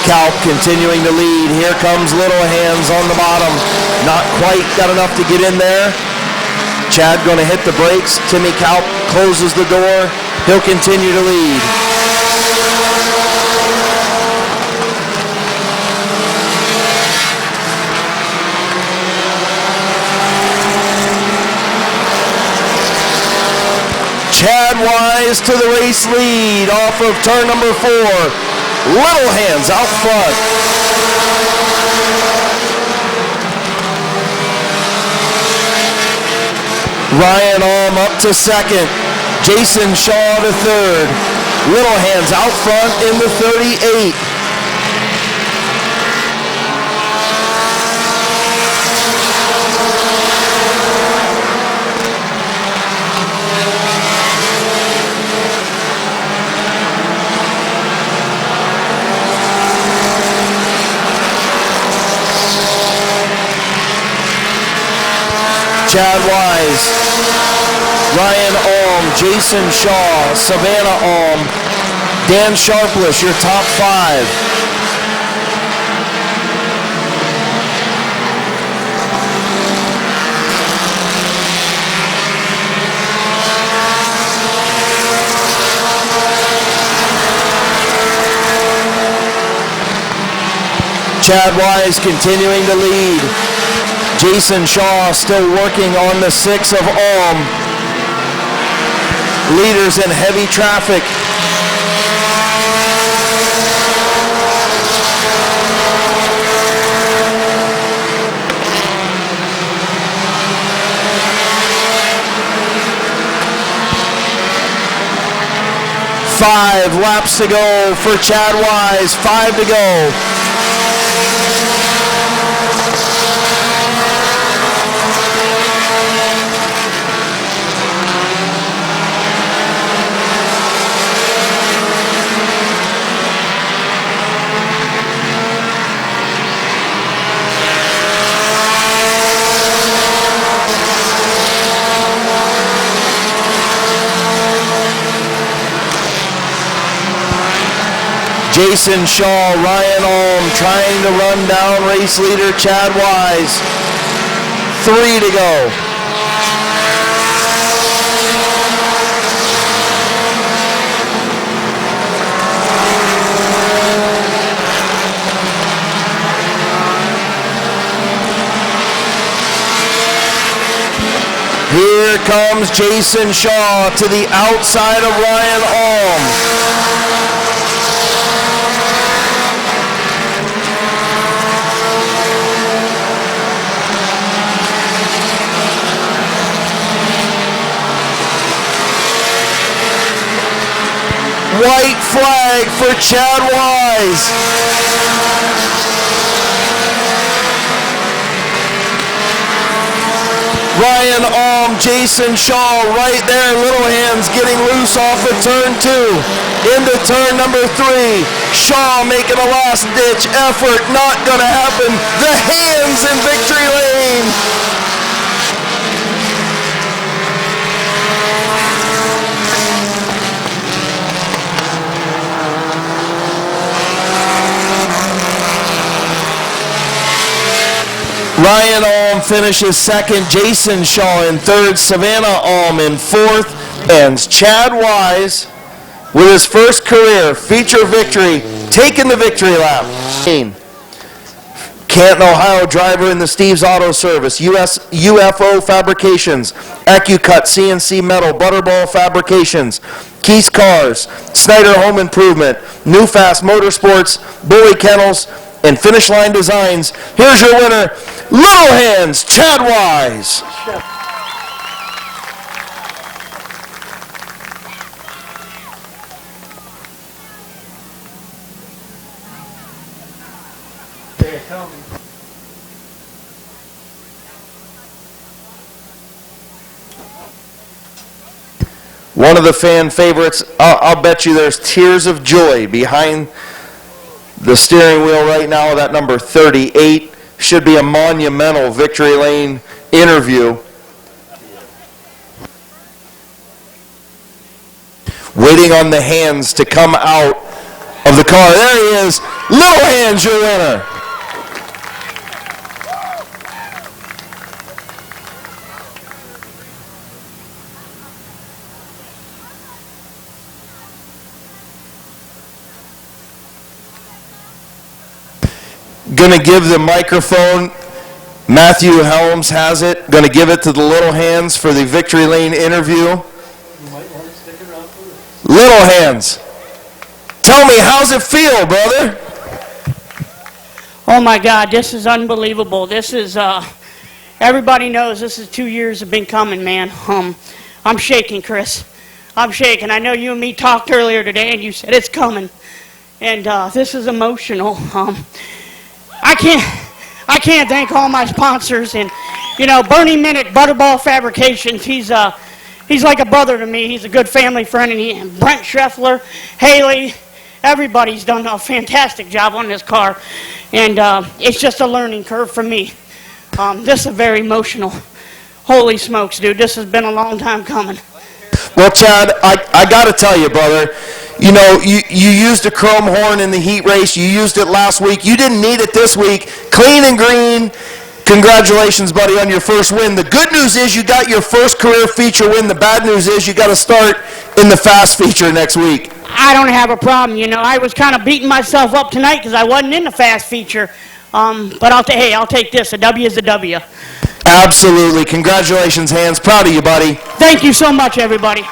Kaup continuing to lead. Here comes Little Hands on the bottom. Not quite got enough to get in there. Chad going to hit the brakes. Timmy Kaup closes the door. He'll continue to lead. Chad Wise to the race lead off of turn number 4. Little Hands out front. Ryan Alm up to second. Jason Shaw to third. Little Hands out front in the 38. Chad Wise, Ryan Alm, Jason Shaw, Savannah Alm, Dan Sharpless, your top 5. Chad Wise continuing to lead. Jason Shaw still working on the 6 of Alm. Leaders in heavy traffic. Five laps to go for Chad Wise. 5 to go. Jason Shaw, Ryan Alm trying to run down race leader Chad Wise. 3 to go. Here comes Jason Shaw to the outside of Ryan Alm. White flag for Chad Wise. Ryan Alm, Jason Shaw right there. Little Hands getting loose off of turn 2. Into turn number 3. Shaw making a last ditch effort. Not gonna happen. The Hands in victory lane. Ryan Alm finishes second, Jason Shaw in third, Savannah Alm in fourth, and Chad Wise with his first career feature victory, taking the victory lap. Canton, Ohio driver in the Steve's Auto Service, UFO Fabrications, AccuCut CNC Metal, Butterball Fabrications, Keith's Cars, Snyder Home Improvement, New Fast Motorsports, Bully Kennels, and Finish Line Designs. Here's your winner, Little Hands, Chad Wise. One of the fan favorites. I'll bet you there's tears of joy behind the steering wheel right now. That number 38 should be a monumental Victory Lane interview. Waiting on the hands to come out of the car. There he is. Little Hands, your winner. Going to give the microphone, Matthew Helms has it, going to give it to the Little Hands for the Victory Lane interview. You might want to stick around for this. Little Hands, tell me, how's it feel, brother? Oh my God, this is unbelievable. This is, everybody knows this is 2 years have been coming, man. I'm shaking, Chris. I'm shaking. I know you and me talked earlier today and you said it's coming. And this is emotional. I can't thank all my sponsors and, you know, Bernie Minute, Butterball Fabrications. He's like a brother to me. He's a good family friend, and Brent Schreffler, Haley, everybody's done a fantastic job on this car, and it's just a learning curve for me. This is very emotional. Holy smokes, dude! This has been a long time coming. Well, Chad, I got to tell you, brother. You know, you used a chrome horn in the heat race. You used it last week. You didn't need it this week. Clean and green. Congratulations, buddy, on your first win. The good news is you got your first career feature win. The bad news is you got to start in the fast feature next week. I don't have a problem. You know, I was kind of beating myself up tonight because I wasn't in the fast feature. But I'll take this. A W is a W. Absolutely. Congratulations, Hands. Proud of you, buddy. Thank you so much, everybody.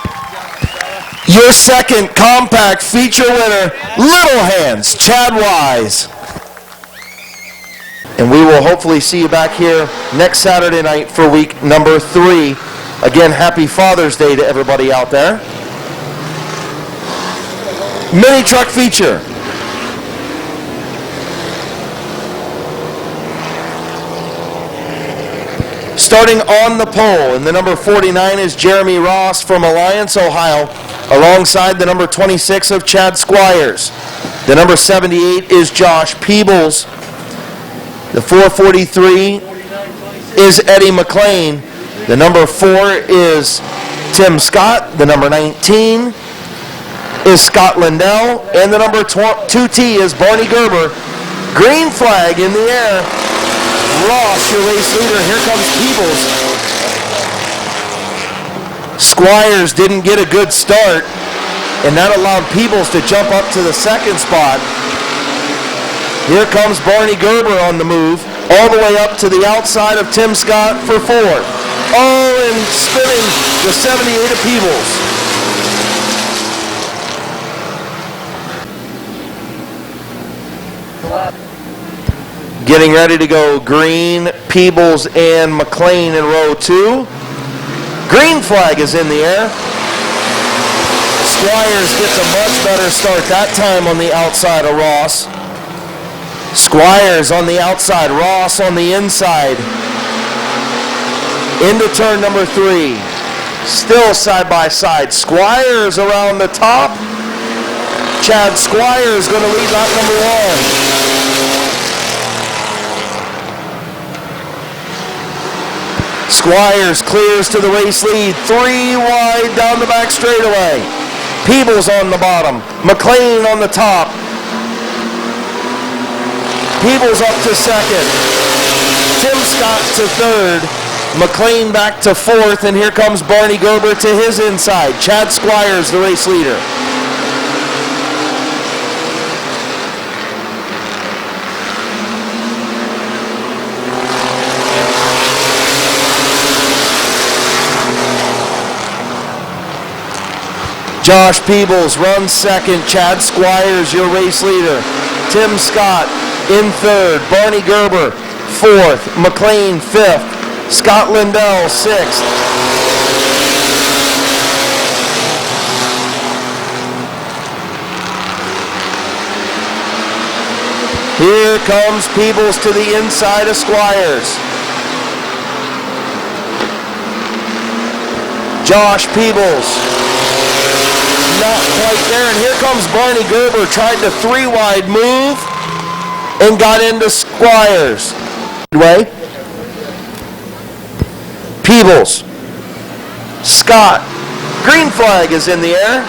Your second compact feature winner, Little Hands, Chad Wise. And we will hopefully see you back here next Saturday night for week number 3. Again, happy Father's Day to everybody out there. Mini truck feature. Starting on the pole, and the number 49 is Jeremy Ross from Alliance, Ohio, alongside the number 26 of Chad Squires. The number 78 is Josh Peebles. The 443 is Eddie McLean. The number 4 is Tim Scott. The number 19 is Scott Lindell. And the number 2T is Barney Gerber. Green flag in the air. Ross, your race leader. Here comes Peebles. Squires didn't get a good start, and that allowed Peebles to jump up to the second spot. Here comes Barney Gerber on the move, all the way up to the outside of Tim Scott for 4th. Oh, and spinning the 78 of Peebles. Getting ready to go Green, Peebles, and McLean in row 2. Green flag is in the air. Squires gets a much better start that time on the outside of Ross. Squires on the outside, Ross on the inside. Into turn number 3. Still side by side. Squires around the top. Chad Squires going to lead lap number 1. Squires clears to the race lead. 3 wide down the back straightaway. Peebles on the bottom. McLean on the top. Peebles up to 2nd. Tim Scott to 3rd. McLean back to 4th. And here comes Barney Gerber to his inside. Chad Squires, the race leader. Josh Peebles runs second. Chad Squires, your race leader. Tim Scott in third. Barney Gerber, fourth. McLean, fifth. Scott Lindell, sixth. Here comes Peebles to the inside of Squires. Josh Peebles, not quite there, and here comes Barney Gerber, tried to three-wide move and got into Squires. Way. Peebles, Scott, green flag is in the air.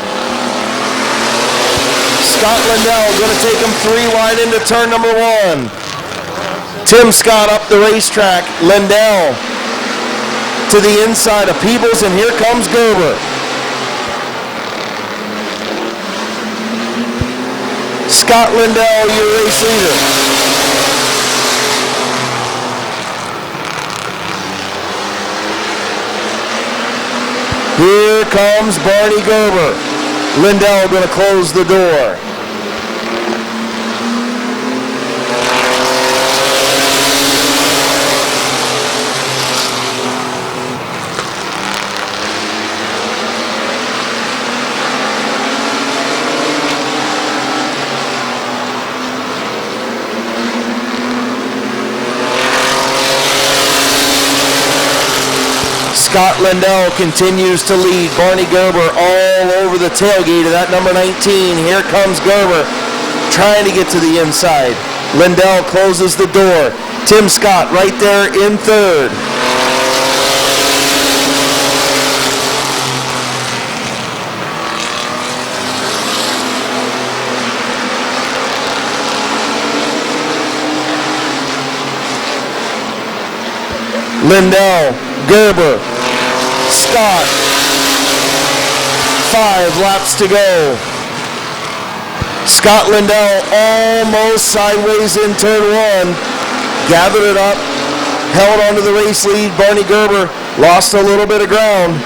Scott Lindell going to take him three-wide into turn number one. Tim Scott up the racetrack, Lindell to the inside of Peebles, and here comes Gerber. Scott Lindell, your race leader. Here comes Barney Gerber. Lindell going to close the door. Scott Lindell continues to lead. Barney Gerber all over the tailgate of that number 19. Here comes Gerber trying to get to the inside. Lindell closes the door. Tim Scott right there in third. Lindell, Gerber, Scott, 5 laps to go. Scott Lindell almost sideways in turn one. Gathered it up, held onto the race lead. Barney Gerber lost a little bit of ground.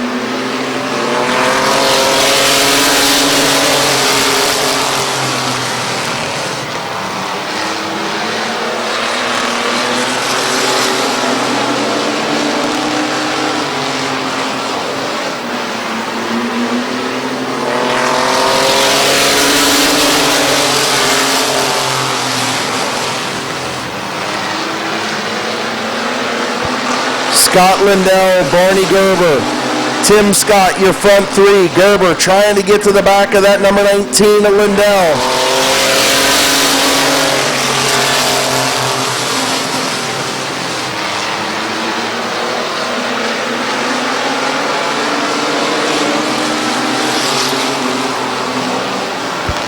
Scott Lindell, Barney Gerber, Tim Scott, your front three. Gerber trying to get to the back of that number 19 of Lindell.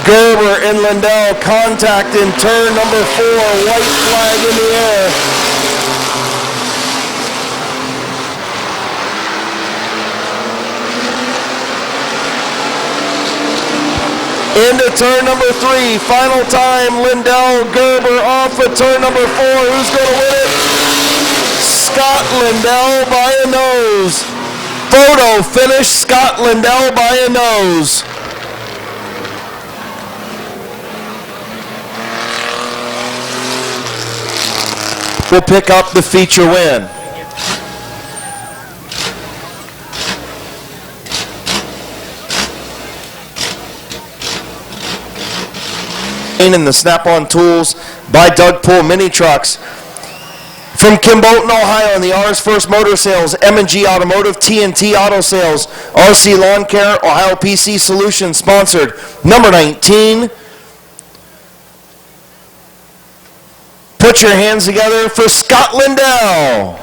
Gerber and Lindell contact in turn number 4, white flag in the air. Into turn number 3, final time, Lindell, Gerber off of turn number 4. Who's going to win it? Scott Lindell by a nose. Photo finish, Scott Lindell by a nose. We'll pick up the feature win. And the Snap-on tools by Doug Pool Mini Trucks. From Kimbolton, Ohio, and the R's First Motor Sales, M&G Automotive, TNT Auto Sales, RC Lawn Care, Ohio PC Solutions, sponsored number 19. Put your hands together for Scott Lindell.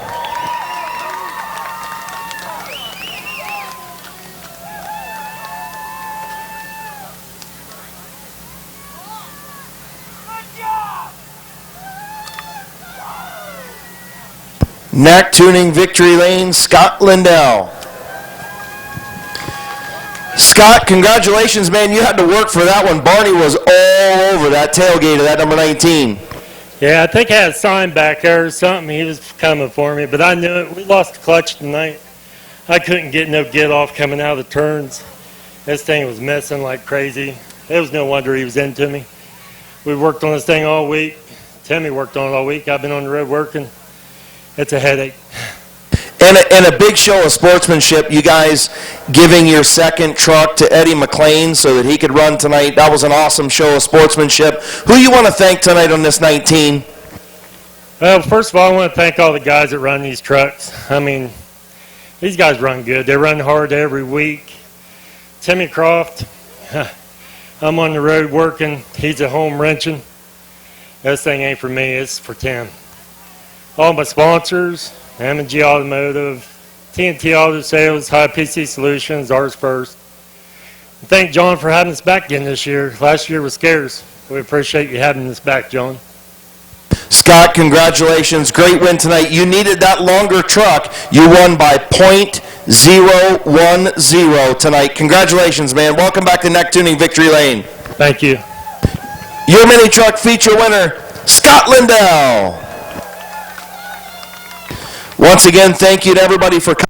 Knack Tuning Victory Lane, Scott Lindell. Scott, congratulations, man. You had to work for that one. Barney was all over that tailgate of that number 19. Yeah, I think I had a sign back there or something. He was coming for me, but I knew it. We lost the clutch tonight. I couldn't get no get off coming out of the turns. This thing was missing like crazy. It was no wonder he was into me. We worked on this thing all week. Timmy worked on it all week. I've been on the road working. It's a headache. And a big show of sportsmanship, you guys giving your second truck to Eddie McLean so that he could run tonight. That was an awesome show of sportsmanship. Who you want to thank tonight on this 19? Well, first of all, I want to thank all the guys that run these trucks. I mean, these guys run good. They run hard every week. Timmy Croft, I'm on the road working. He's at home wrenching. This thing ain't for me. It's for Tim. All my sponsors, M&G Automotive, TNT Auto Sales, High PC Solutions, Ours First. Thank John for having us back again this year. Last year was scarce. We appreciate you having us back, John. Scott, congratulations. Great win tonight. You needed that longer truck. You won by .010 tonight. Congratulations, man. Welcome back to Neck Tuning Victory Lane. Thank you. Your mini truck feature winner, Scott Lindell. Once again, thank you to everybody for coming.